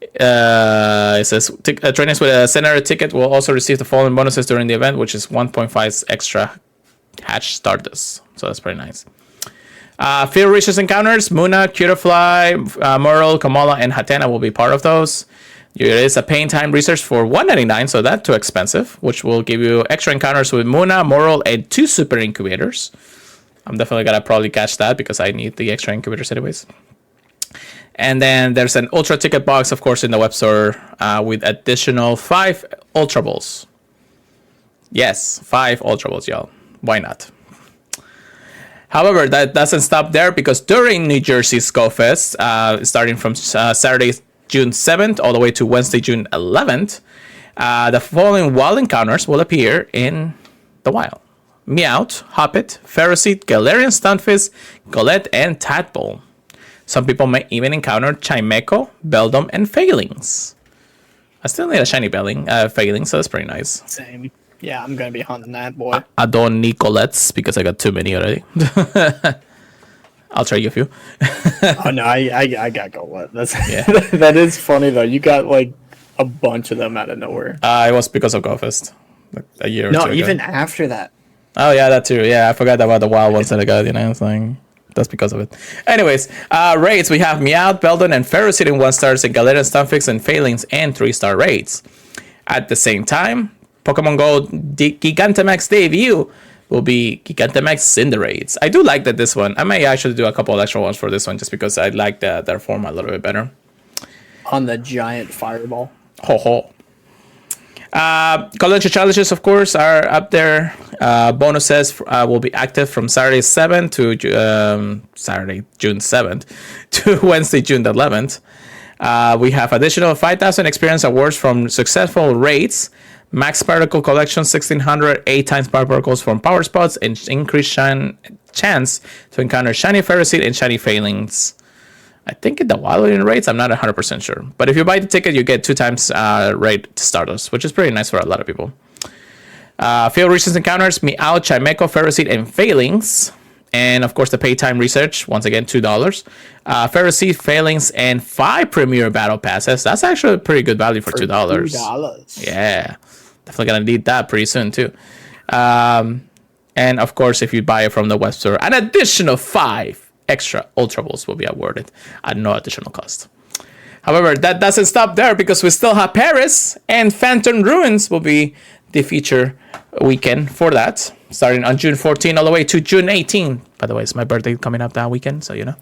it says trainers with a scenario ticket will also receive the following bonuses during the event, which is 1.5 extra hatch Stardust. So that's pretty nice. Field research encounters, Muna, Cutterfly, Moral, Kamala, and Hatena will be part of those. There is a pain time research for $199, so that's too expensive, which will give you extra encounters with Muna, Moral, and 2 super incubators. I'm definitely going to probably catch that because I need the extra incubators anyways. And then there's an Ultra Ticket box, of course, in the web store with additional 5 Ultra Balls. Yes, 5 Ultra Balls, y'all. Why not? However, that doesn't stop there because during New Jersey's GO Fest, starting from Saturday, June 7th, all the way to Wednesday, June 11th, the following wild encounters will appear in the wild. Meowth, Hoppet, Ferroseed, Galarian Stunfisk, Golett, and Tadpole. Some people may even encounter Chimecho, Beldum, and Failings. I still need a shiny Failing, so that's pretty nice. Same. Yeah, I'm going to be hunting that, boy. I don't need Colettes because I got too many already. I'll trade you a few. Oh, no, I got Golett. That is funny, though. You got, like, a bunch of them out of nowhere. It was because of GoFest. Like a year or two ago. No, even after that. Oh, yeah, that too. Yeah, I forgot about the wild ones that I got, It's like... That's because of it. Anyways, raids. We have Meowth, Beldum, and Ferroseed in 1-stars, and Galarian Stunfisk and Failings and 3-star raids. At the same time, Pokemon GO Gigantamax debut will be Gigantamax Cinderace. I do like that this one. I may actually do a couple of extra ones for this one just because I like their form a little bit better. On the giant fireball. Ho ho. Collection challenges, of course, are up there. Bonuses will be active from Saturday 7th to Saturday, June 7th to Wednesday, June 11th. We have additional 5,000 experience awards from successful raids. Max particle collection 1600, 8 times power particles from power spots, and increased chance to encounter shiny Ferroseed and shiny Failings. I think in the wild in raids, I'm not 100% sure. But if you buy the ticket, you get 2 times raid Stardust, which is pretty nice for a lot of people. Field research encounters, Meowth, Chimecho, Ferroseed, and Failings. And of course, the pay time research, once again, $2. Ferroseed, Failings, and 5 Premier Battle Passes. That's actually a pretty good value for $2. $2. Yeah. Definitely going to need that pretty soon, too. And of course, if you buy it from the web store, an additional 5 extra Ultra Balls will be awarded at no additional cost. However, that doesn't stop there because we still have Paris, and Phantom Ruins will be the feature weekend for that, starting on June 14 all the way to June 18. By the way, it's my birthday coming up that weekend, so you know.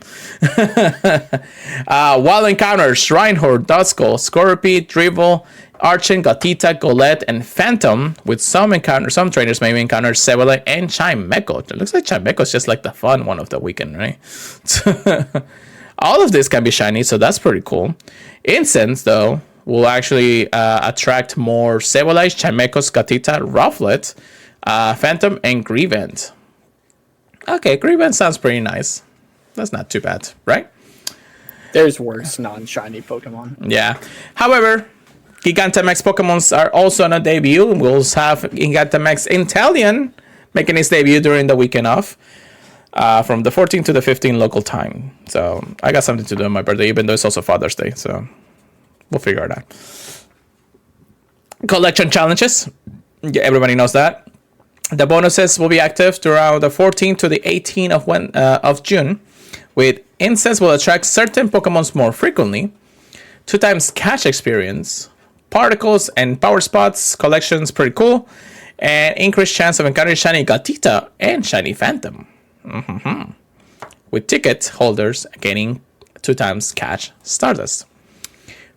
Wild Encounters, Reinhardt, Duskull, Scorpy, Dribble, Archon, Gatita, Golett, and Phantom, with some trainers maybe encounter Sableye and Chimecho. It looks like Chimecho is just like the fun one of the weekend, right? All of this can be shiny, so that's pretty cool. Incense, though, will actually attract more Sableye, Chimechos, Gatita, Rufflet, Phantom, and Grievent. Okay, Grievent sounds pretty nice. That's not too bad, right? There's worse non-shiny Pokemon. Yeah. However, Gigantamax Pokemons are also on a debut. We'll have Gigantamax Inteleon making his debut during the weekend off. From the 14th to the 15th local time. So I got something to do on my birthday, even though it's also Father's Day. So we'll figure it out. Collection challenges. Yeah, everybody knows that. The bonuses will be active throughout the 14th to the 18th of June. With Incense will attract certain Pokemons more frequently. 2 times cash experience. Particles and power spots. Collections pretty cool. And increased chance of encountering shiny Gatita and shiny Phantom. Mm-hmm. With ticket holders gaining 2 times catch Stardust.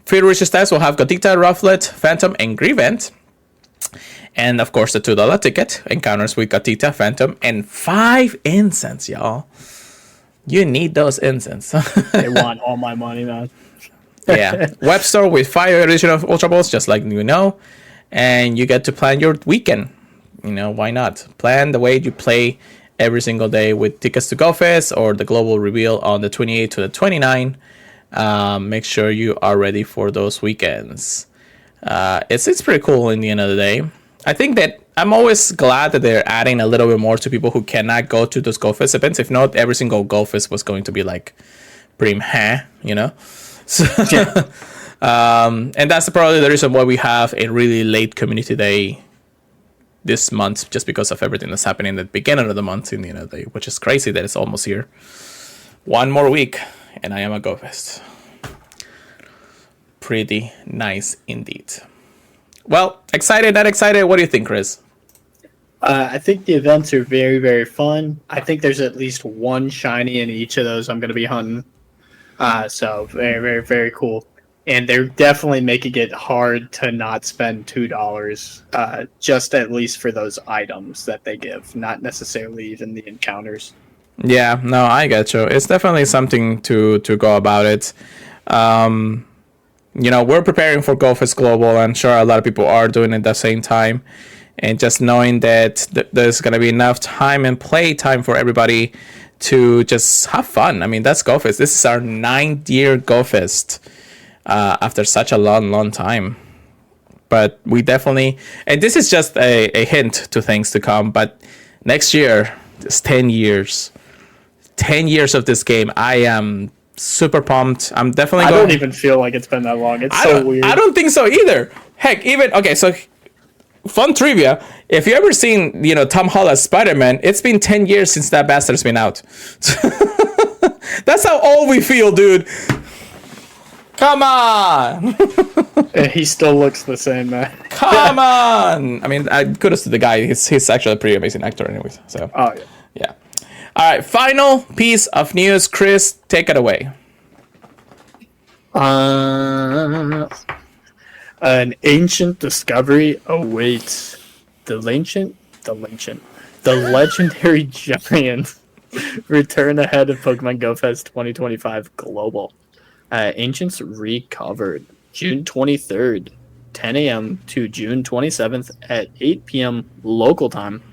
Free resistance will have Gotita, Rufflet, Phantom, and Grievent. And of course, the $2 ticket encounters with Gotita, Phantom, and 5 incense, y'all. You need those incense. They want all my money, man. Yeah. Web store with 5 additional Ultra Balls, just like you know. And you get to plan your weekend. You know, why not? Plan the way you play every single day with tickets to GoFest or the global reveal on the 28th to the 29th. Make sure you are ready for those weekends. It's pretty cool in the end of the day. I think that I'm always glad that they're adding a little bit more to people who cannot go to those GoFest events. If not, every single GoFest was going to be like pretty you know? So, yeah. And that's probably the reason why we have a really late community day this month, just because of everything that's happening at the beginning of the month in the end of the day, which is crazy that it's almost here. 1 more week, and I am at GoFest. Pretty nice indeed. Well, excited, not excited? What do you think, Chris? I think the events are very, very fun. I think there's at least one shiny in each of those I'm going to be hunting. So very, very, very cool. And they're definitely making it hard to not spend $2, just at least for those items that they give, not necessarily even the encounters. Yeah, no, I get you. It's definitely something to go about it. You know, we're preparing for GoFest Global. I'm sure a lot of people are doing it at the same time. And just knowing that there's going to be enough time and play time for everybody to just have fun. I mean, that's GoFest. This is our 9th year GoFest after such a long time. But we definitely... And this is just a hint to things to come. But next year, it's 10 years. 10 years of this game. I am... super pumped. I'm definitely I don't even feel like it's been that long. It's so weird. I don't think so either. Heck, even... Okay, so... Fun trivia. If you ever seen, you know, Tom Holland's Spider-Man, it's been 10 years since that bastard's been out. That's how old we feel, dude. Come on. He still looks the same, man. Come on. I mean, kudos to the guy. He's actually a pretty amazing actor anyways. So, oh, yeah. Yeah. All right, final piece of news. Chris, take it away. An ancient discovery awaits. The legendary giants return ahead of Pokemon GO Fest 2025 Global. Ancients recovered June 23rd, 10 a.m. to June 27th at 8 p.m. local time.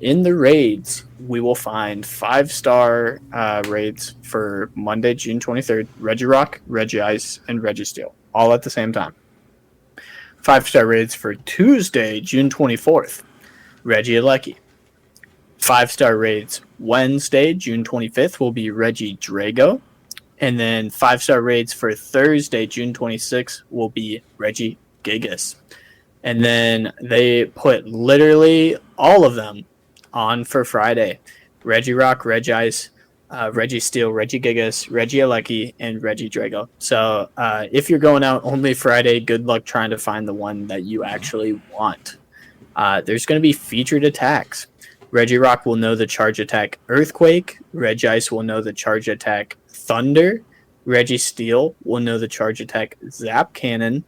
In the raids, we will find 5-star raids for Monday, June 23rd, Regirock, Regice, and Registeel, all at the same time. 5-star raids for Tuesday, June 24th, Regieleki. 5-star raids Wednesday, June 25th will be Regidrago. And then 5-star raids for Thursday, June 26th will be Regigigas. And then they put literally all of them on for Friday. Regirock, Regice, Registeel, Regigigas, Regieleki, and Regidrago. So if you're going out only Friday, good luck trying to find the one that you actually want. There's going to be featured attacks. Regirock will know the charge attack Earthquake. Regice will know the charge attack Thunder. Registeel will know the charge attack Zap Cannon.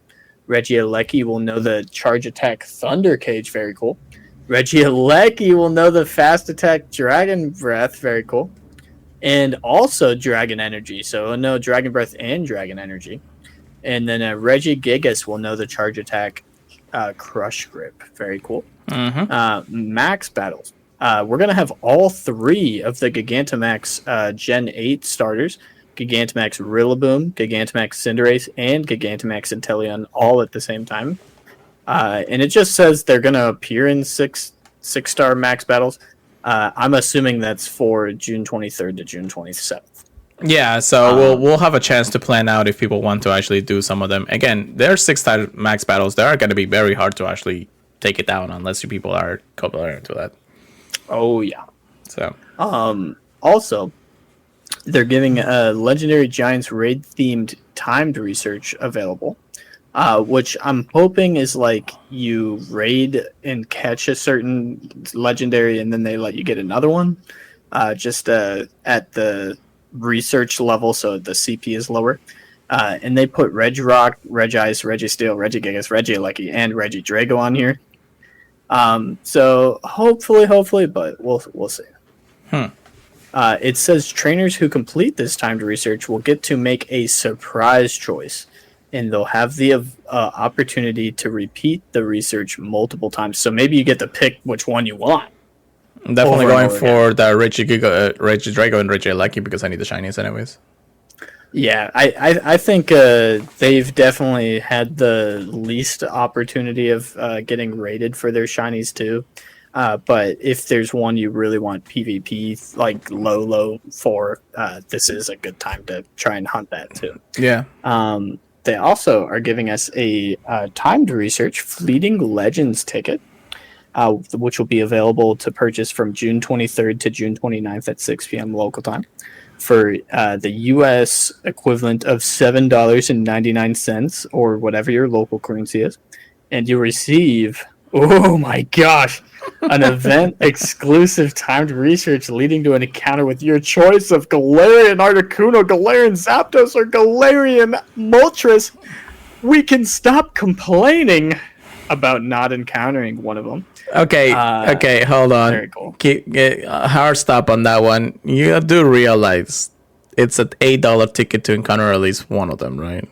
Regieleki will know the charge attack Thunder Cage. Very cool. Regieleki will know the fast attack Dragon Breath. Very cool. And also Dragon Energy. So it'll know Dragon Breath and Dragon Energy. And then Regigigas will know the charge attack Crush Grip. Very cool. Mm-hmm. Max battles. We're going to have all 3 of the Gigantamax Gen 8 starters. Gigantamax Rillaboom, Gigantamax Cinderace, and Gigantamax Inteleon all at the same time. And it just says they're going to appear in 6-star max battles. I'm assuming that's for June 23rd to June 27th. Yeah, so we'll have a chance to plan out if people want to actually do some of them. Again, they're 6-star max battles. They are going to be very hard to actually take it down unless you people are compliant to that. Oh, yeah. So also, they're giving a Legendary Giants raid-themed timed research available, which I'm hoping is like you raid and catch a certain legendary and then they let you get another one. Just at the research level, so the CP is lower. And they put Regirock, Regice, Registeel, Regigigas, Regieleki, and Regidrago on here. So hopefully, but we'll see. It says trainers who complete this timed research will get to make a surprise choice, and they'll have the opportunity to repeat the research multiple times. So maybe you get to pick which one you want. I'm definitely going for the Regidrago and Regieleki because I need the shinies anyways. Yeah, I think they've definitely had the least opportunity of getting rated for their shinies too. But if there's one you really want PvP, like low for, this is a good time to try and hunt that too. Yeah. They also are giving us a timed research Fleeting Legends ticket, which will be available to purchase from June 23rd to June 29th at 6 p.m. local time for the U.S. equivalent of $7.99 or whatever your local currency is. And you receive, oh my gosh, an event exclusive timed research leading to an encounter with your choice of Galarian Articuno, Galarian Zapdos, or Galarian Moltres. We can stop complaining about not encountering one of them. Okay, hold on. Very cool. Hard stop on that one. You do realize it's an $8 ticket to encounter at least one of them, right?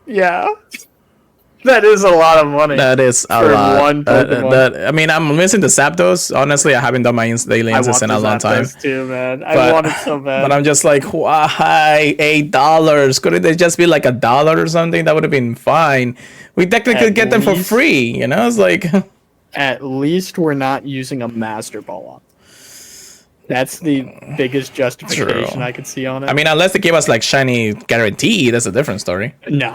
Yeah. That is a lot of money. That is a lot. One I mean, I'm missing the Zapdos. Honestly, I haven't done my daily instance in a long time. Too, man. I want it so bad. But I'm just like, why $8? Couldn't they just be like $1 or something? That would have been fine. We technically get them for free, you know? It's like... At least we're not using a Master Ball on. That's the biggest justification I could see on it. I mean, unless they give us like shiny guarantee, that's a different story. No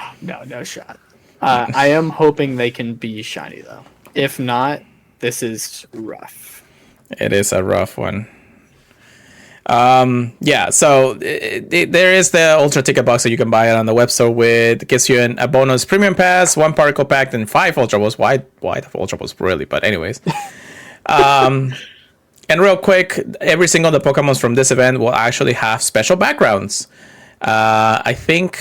shot. I am hoping they can be shiny though. If not, this is rough. It is a rough one. Yeah, so there is the Ultra Ticket Box that you can buy it on the web store with. It gives you a bonus Premium Pass, 1 Particle Pack, and 5 Ultra Balls. Why the Ultra Balls, really? But anyways. And real quick, every single of the Pokemons from this event will actually have special backgrounds. I think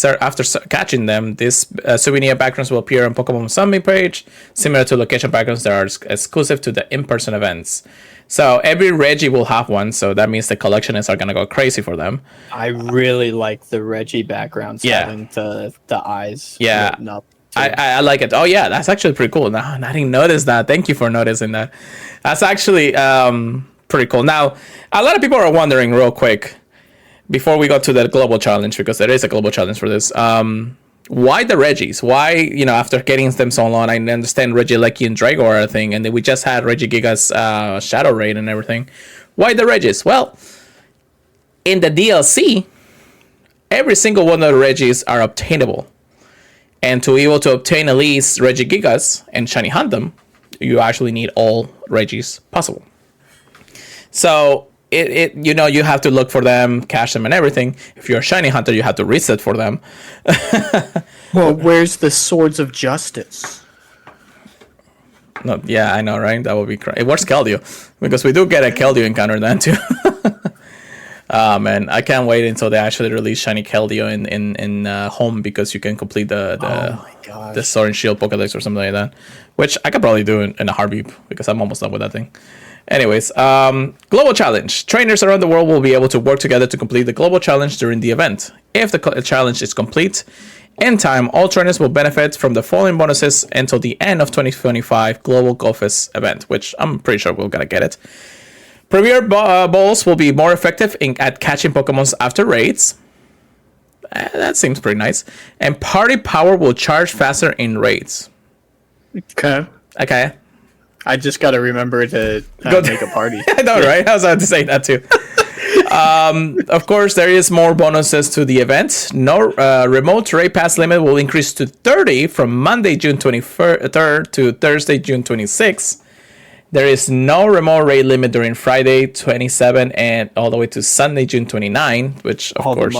after catching them, this souvenir backgrounds will appear on Pokemon Summit page, similar to location backgrounds that are exclusive to the in-person events. So every Reggie will have one, so that means the collectionists are gonna go crazy for them. I really like the Reggie backgrounds having the eyes. Yeah, I like it. Oh yeah, that's actually pretty cool. Now I didn't notice that. Thank you for noticing that. That's actually pretty cool. Now a lot of people are wondering real quick before we go to the global challenge, because there is a global challenge for this. Why the Reggies? Why, after getting them so long, I understand Regieleki and Drago are a thing, and then we just had Regigigas Shadow Raid and everything. Why the Reggies? Well, in the DLC, every single one of the Reggies are obtainable. And to be able to obtain at least Regigigas and shiny hunt them, you actually need all Reggies possible. So you have to look for them, cache them, and everything. If you're a shiny hunter, you have to reset for them. Well, where's the Swords of Justice? No, yeah, I know, right? That would be crazy. Where's Keldeo? Because we do get a Keldeo encounter then too. Man, I can't wait until they actually release shiny Keldeo in home, because you can complete the Sword and Shield Pokédex or something like that, which I could probably do in a heartbeat because I'm almost done with that thing. Anyways, global challenge. Trainers around the world will be able to work together to complete the global challenge during the event. If the challenge is complete in time, all trainers will benefit from the following bonuses until the end of 2025 Global GO Fest event, which I'm pretty sure we're gonna get it. Premier balls will be more effective at catching Pokemons after raids. That seems pretty nice. And party power will charge faster in raids. Okay. I just got to remember to make a party. I know, right? I was about to say that too. Of course, there is more bonuses to the event. No remote raid pass limit will increase to 30 from Monday, June 23rd to Thursday, June 26th. There is no remote raid limit during Friday, 27, and all the way to Sunday, June 29, which, of course,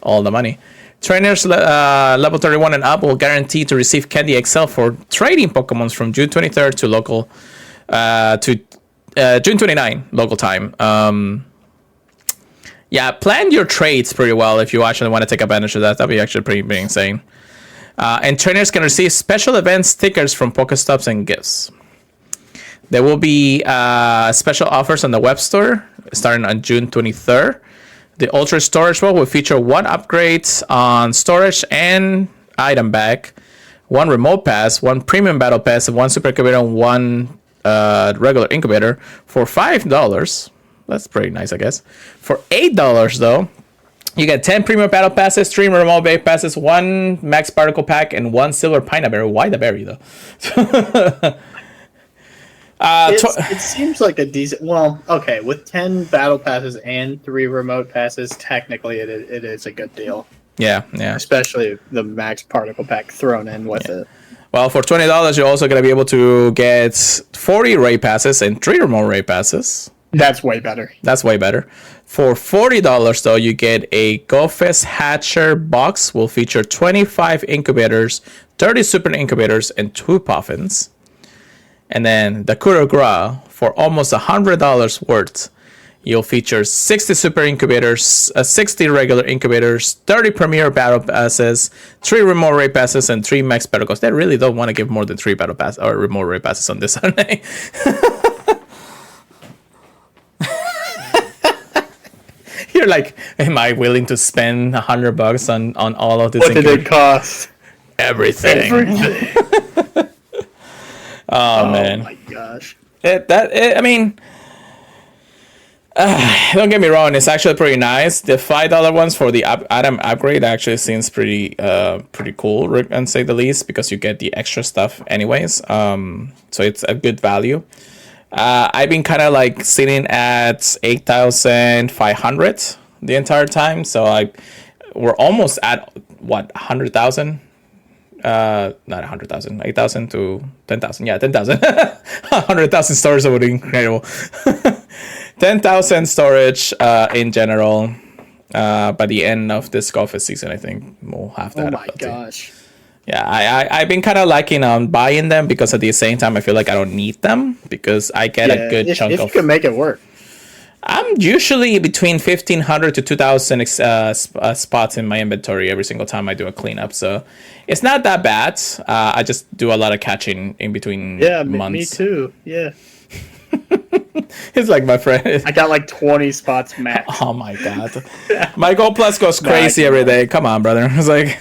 all the money. Trainers level 31 and up will guarantee to receive Candy XL for trading Pokemons from June 23rd to local June 29 local time. Yeah, plan your trades pretty well if you actually want to take advantage of that. That'd be actually pretty insane. And trainers can receive special event stickers from Pokestops and gifts. There will be special offers on the web store starting on June 23rd. The Ultra Storage Vault will feature 1 upgrade on storage and item bag, 1 remote pass, 1 premium battle pass, and 1 super incubator, and 1 regular incubator for $5. That's pretty nice, I guess. For $8, though, you get 10 premium battle passes, 3 remote base passes, 1 max particle pack, and 1 silver pineapple berry. Why the berry, though? It seems like a decent. Well, okay, with 10 battle passes and 3 remote passes, technically it is a good deal. Yeah. Especially the max particle pack thrown in with it. Well, for $20, you're also going to be able to get 40 raid passes and 3 remote raid passes. That's way better. For $40, though, you get a GoFest Hatcher box. Will feature 25 incubators, 30 super incubators, and 2 puffins. And then the Kurogra, for almost $100 worth, you'll feature 60 super incubators, 60 regular incubators, 30 premier battle passes, 3 remote raid passes, and 3 max particles. They really don't want to give more than 3 battle passes or remote raid passes on this Sunday. You're like, am I willing to spend $100 on all of this? What did it cost? Everything. Oh man! Oh my gosh! Don't get me wrong. It's actually pretty nice. The $5 ones for the item upgrade actually seems pretty cool, and say the least, because you get the extra stuff anyways. So it's a good value. I've been kind of like sitting at 8,500 the entire time. So we're almost at what, 100,000. Not 100,000, 8,000 to 10,000. Yeah, 10,000. 100,000 storage would be incredible. 10,000 storage in general. By the end of this GoFest season, I think we'll have that. Oh my gosh. Yeah, I've been kind of liking on buying them because at the same time I feel like I don't need them because I get a good chunk of. If you can make it work. I'm usually between 1,500 to 2,000 spots in my inventory every single time I do a cleanup, so it's not that bad. I just do a lot of catching in between months. Me too. Yeah. It's like my friend. I got like 20 spots max. Oh my god. My Gold Plus goes crazy every day. Come on, brother. It's like.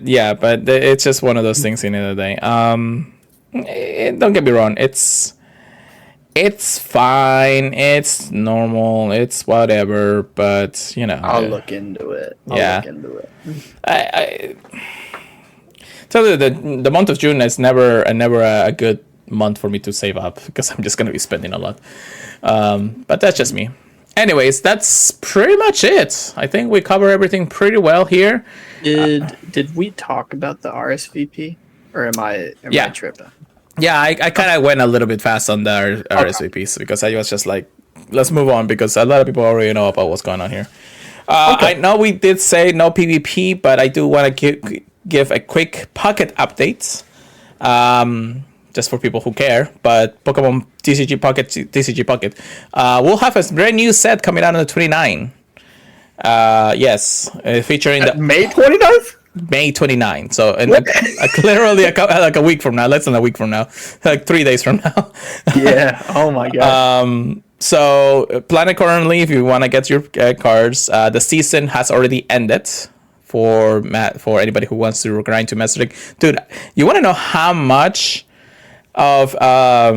Yeah, but it's just one of those things in the end of the day. Don't get me wrong, it's fine, it's normal, it's whatever, but you know, I'll look into it. I tell you, the month of June is never a good month for me to save up because I'm just gonna be spending a lot. But that's just me. Anyways, that's pretty much it. I think we cover everything pretty well here. Did we talk about the RSVP, or am I tripping? Yeah, I kind of went a little bit fast on the RSVPs because I was just like, let's move on because a lot of people already know about what's going on here. I know we did say no PvP, but I do want to give a quick Pocket update, just for people who care. But Pokemon TCG Pocket, we'll have a brand new set coming out on the 29th. Yes, featuring the May 29th. May 29th. So literally like a week from now, less than a week from now, like 3 days from now. Yeah. Oh my god. So plan accordingly if you want to get your cards. The season has already ended for anybody who wants to grind to Master League. Dude, you want to know how much of a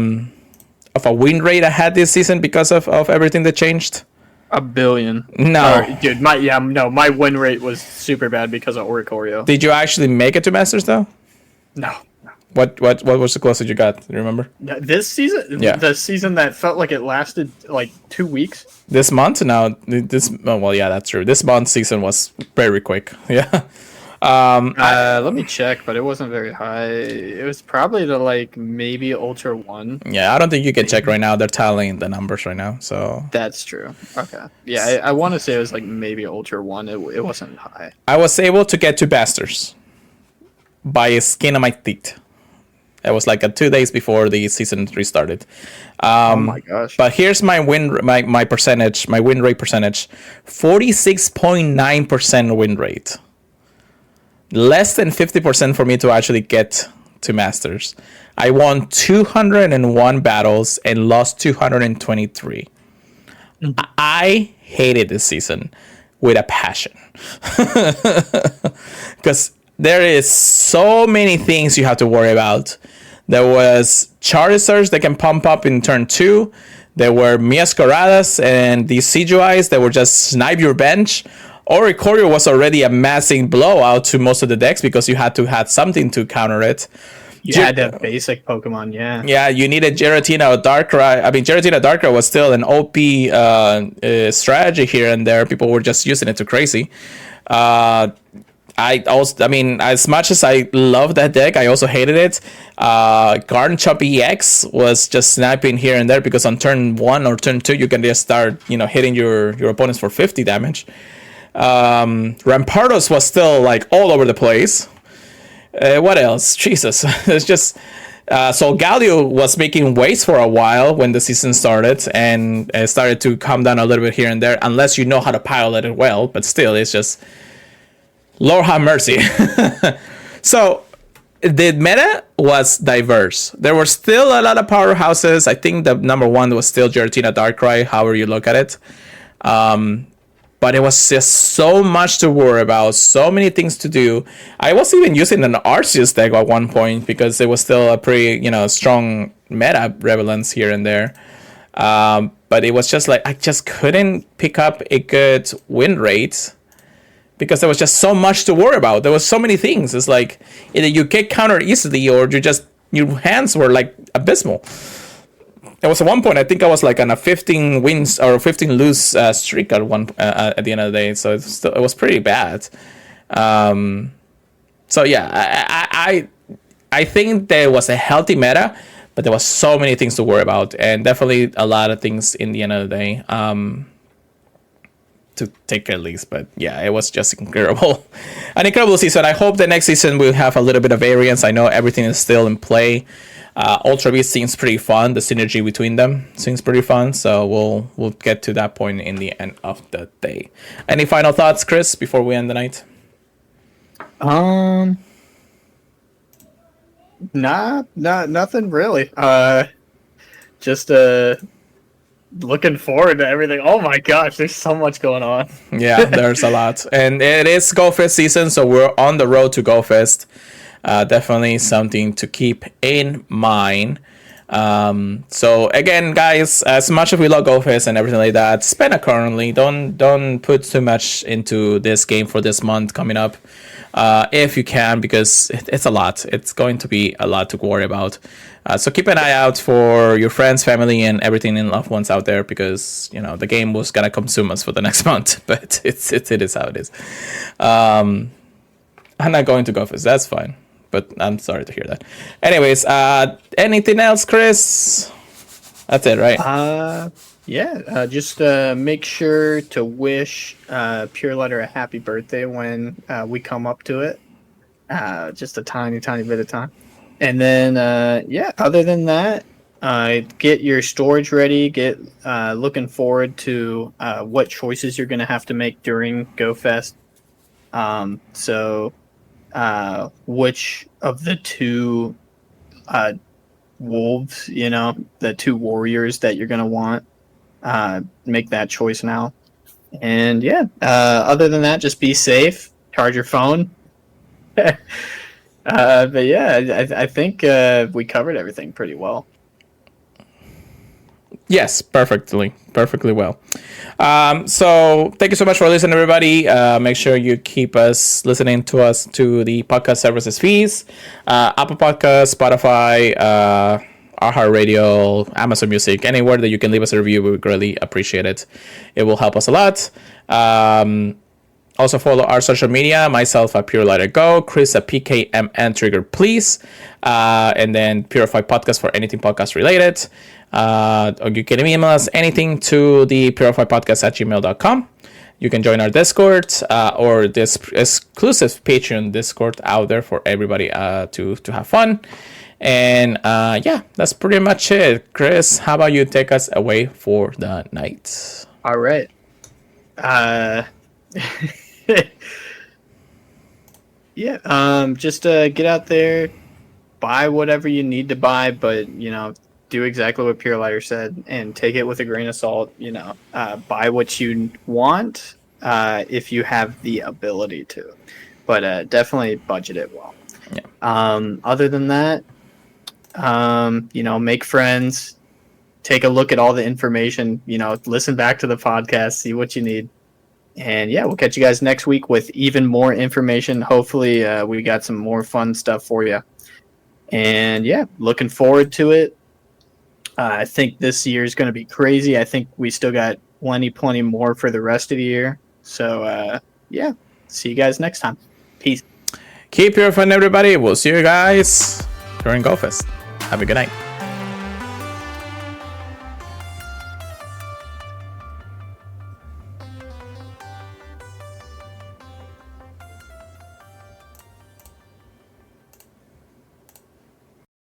win rate I had this season because of everything that changed? 1 billion. No, dude. My win rate was super bad because of Oreo. Did you actually make it to Masters though? No. What was the closest you got? Do you remember? This season? Yeah. The season that felt like it lasted like 2 weeks. This month? No. That's true. This month's season was very quick. Yeah. Let me check, but it wasn't very high. It was probably to like maybe Ultra 1. Yeah, I don't think you can check right now. They're tallying the numbers right now, so that's true. Okay. Yeah, I want to say it was like maybe Ultra 1. It wasn't high. I was able to get to Basters by a skin of my teeth. It was like 2 days before the season restarted. Oh my gosh! But here's my my percentage, my win rate percentage: 46.9% win rate. Less than 50% for me to actually get to Masters. I won 201 battles and lost 223. I hated this season with a passion. Because there is so many things you have to worry about. There was Charizards that can pump up in turn 2. There were Miascoradas and these Sejuice that would just snipe your bench. Oricorio was already a massive blowout to most of the decks because you had to have something to counter it. You had that basic Pokemon, yeah. Yeah, you needed Giratina or Darkrai. I mean, Giratina Darkrai was still an OP strategy here and there. People were just using it too crazy. As much as I love that deck, I also hated it. Garchomp EX was just sniping here and there because on turn 1 or turn 2, you can just start, hitting your opponents for 50 damage. Rampardos was still like all over the place. What else? Jesus. It's just Solgaleo was making waves for a while when the season started, and it started to come down a little bit here and there, unless you know how to pilot it well. But still, it's just Lord have mercy. So the meta was diverse. There were still a lot of powerhouses. I think the number one was still Giratina Darkrai, however you look at it. But it was just so much to worry about, so many things to do. I was even using an Arceus deck at one point because it was still a pretty, strong meta relevance here and there. But it was just like, I just couldn't pick up a good win rate because there was just so much to worry about. There was so many things. It's like either you get countered easily or your hands were like abysmal. There was at one point, I think I was like on a 15 wins or 15 lose streak at the end of the day. So it was pretty bad. So yeah, I think there was a healthy meta, but there was so many things to worry about, and definitely a lot of things in the end of the day to take at least. But yeah, it was just an incredible season. I hope the next season will have a little bit of variance. I know everything is still in play. Ultra Beast seems pretty fun. The synergy between them seems pretty fun. So we'll get to that point in the end of the day. Any final thoughts, Chris, before we end the night? Nothing really. Just looking forward to everything. Oh my gosh, there's so much going on. Yeah, there's a lot, and it is GoFest season, so we're on the road to GoFest. Definitely something to keep in mind. So again, guys, as much as we love GoFest and everything like that, spend accordingly. Don't put too much into this game for this month coming up, if you can, because it's a lot. It's going to be a lot to worry about. So keep an eye out for your friends, family, and everything and loved ones out there, because the game was gonna consume us for the next month. But it is how it is. I'm not going to GoFest. That's fine. But I'm sorry to hear that. Anyways, anything else, Chris? That's it, right? Just make sure to wish Pure Letter a happy birthday when we come up to it. Just a tiny bit of time. And then, other than that, get your storage ready. Get looking forward to what choices you're going to have to make during GoFest. Which of the two wolves, the two warriors that you're going to want, make that choice now. And other than that, just be safe, charge your phone. But yeah, I think we covered everything pretty well. Yes, perfectly well. So thank you so much for listening, everybody. Make sure you keep us listening to the podcast services fees, Apple Podcasts, Spotify, iHeartRadio, Amazon Music, anywhere that you can leave us a review. We would greatly appreciate it. It will help us a lot. Also follow our social media, myself at Pure Lighter Go, Chris at PKMN Trigger Please, and then Purified Podcast for anything podcast related. Or you can email us anything to the purifiedpodcast@gmail.com. You can join our Discord or this exclusive Patreon Discord out there for everybody to have fun. And yeah, that's pretty much it. Chris, how about you take us away for the night? All right. Yeah. Just get out there, buy whatever you need to buy, but do exactly what Pure Lighter said and take it with a grain of salt. Buy what you want if you have the ability to, but definitely budget it well. Yeah. Other than that, make friends, take a look at all the information, listen back to the podcast, see what you need. And yeah, we'll catch you guys next week with even more information. Hopefully we got some more fun stuff for you. And yeah, looking forward to it. I think this year is going to be crazy. I think we still got plenty more for the rest of the year. So yeah, see you guys next time. Peace. Keep purifying, everybody. We'll see you guys during GoFest. Have a good night.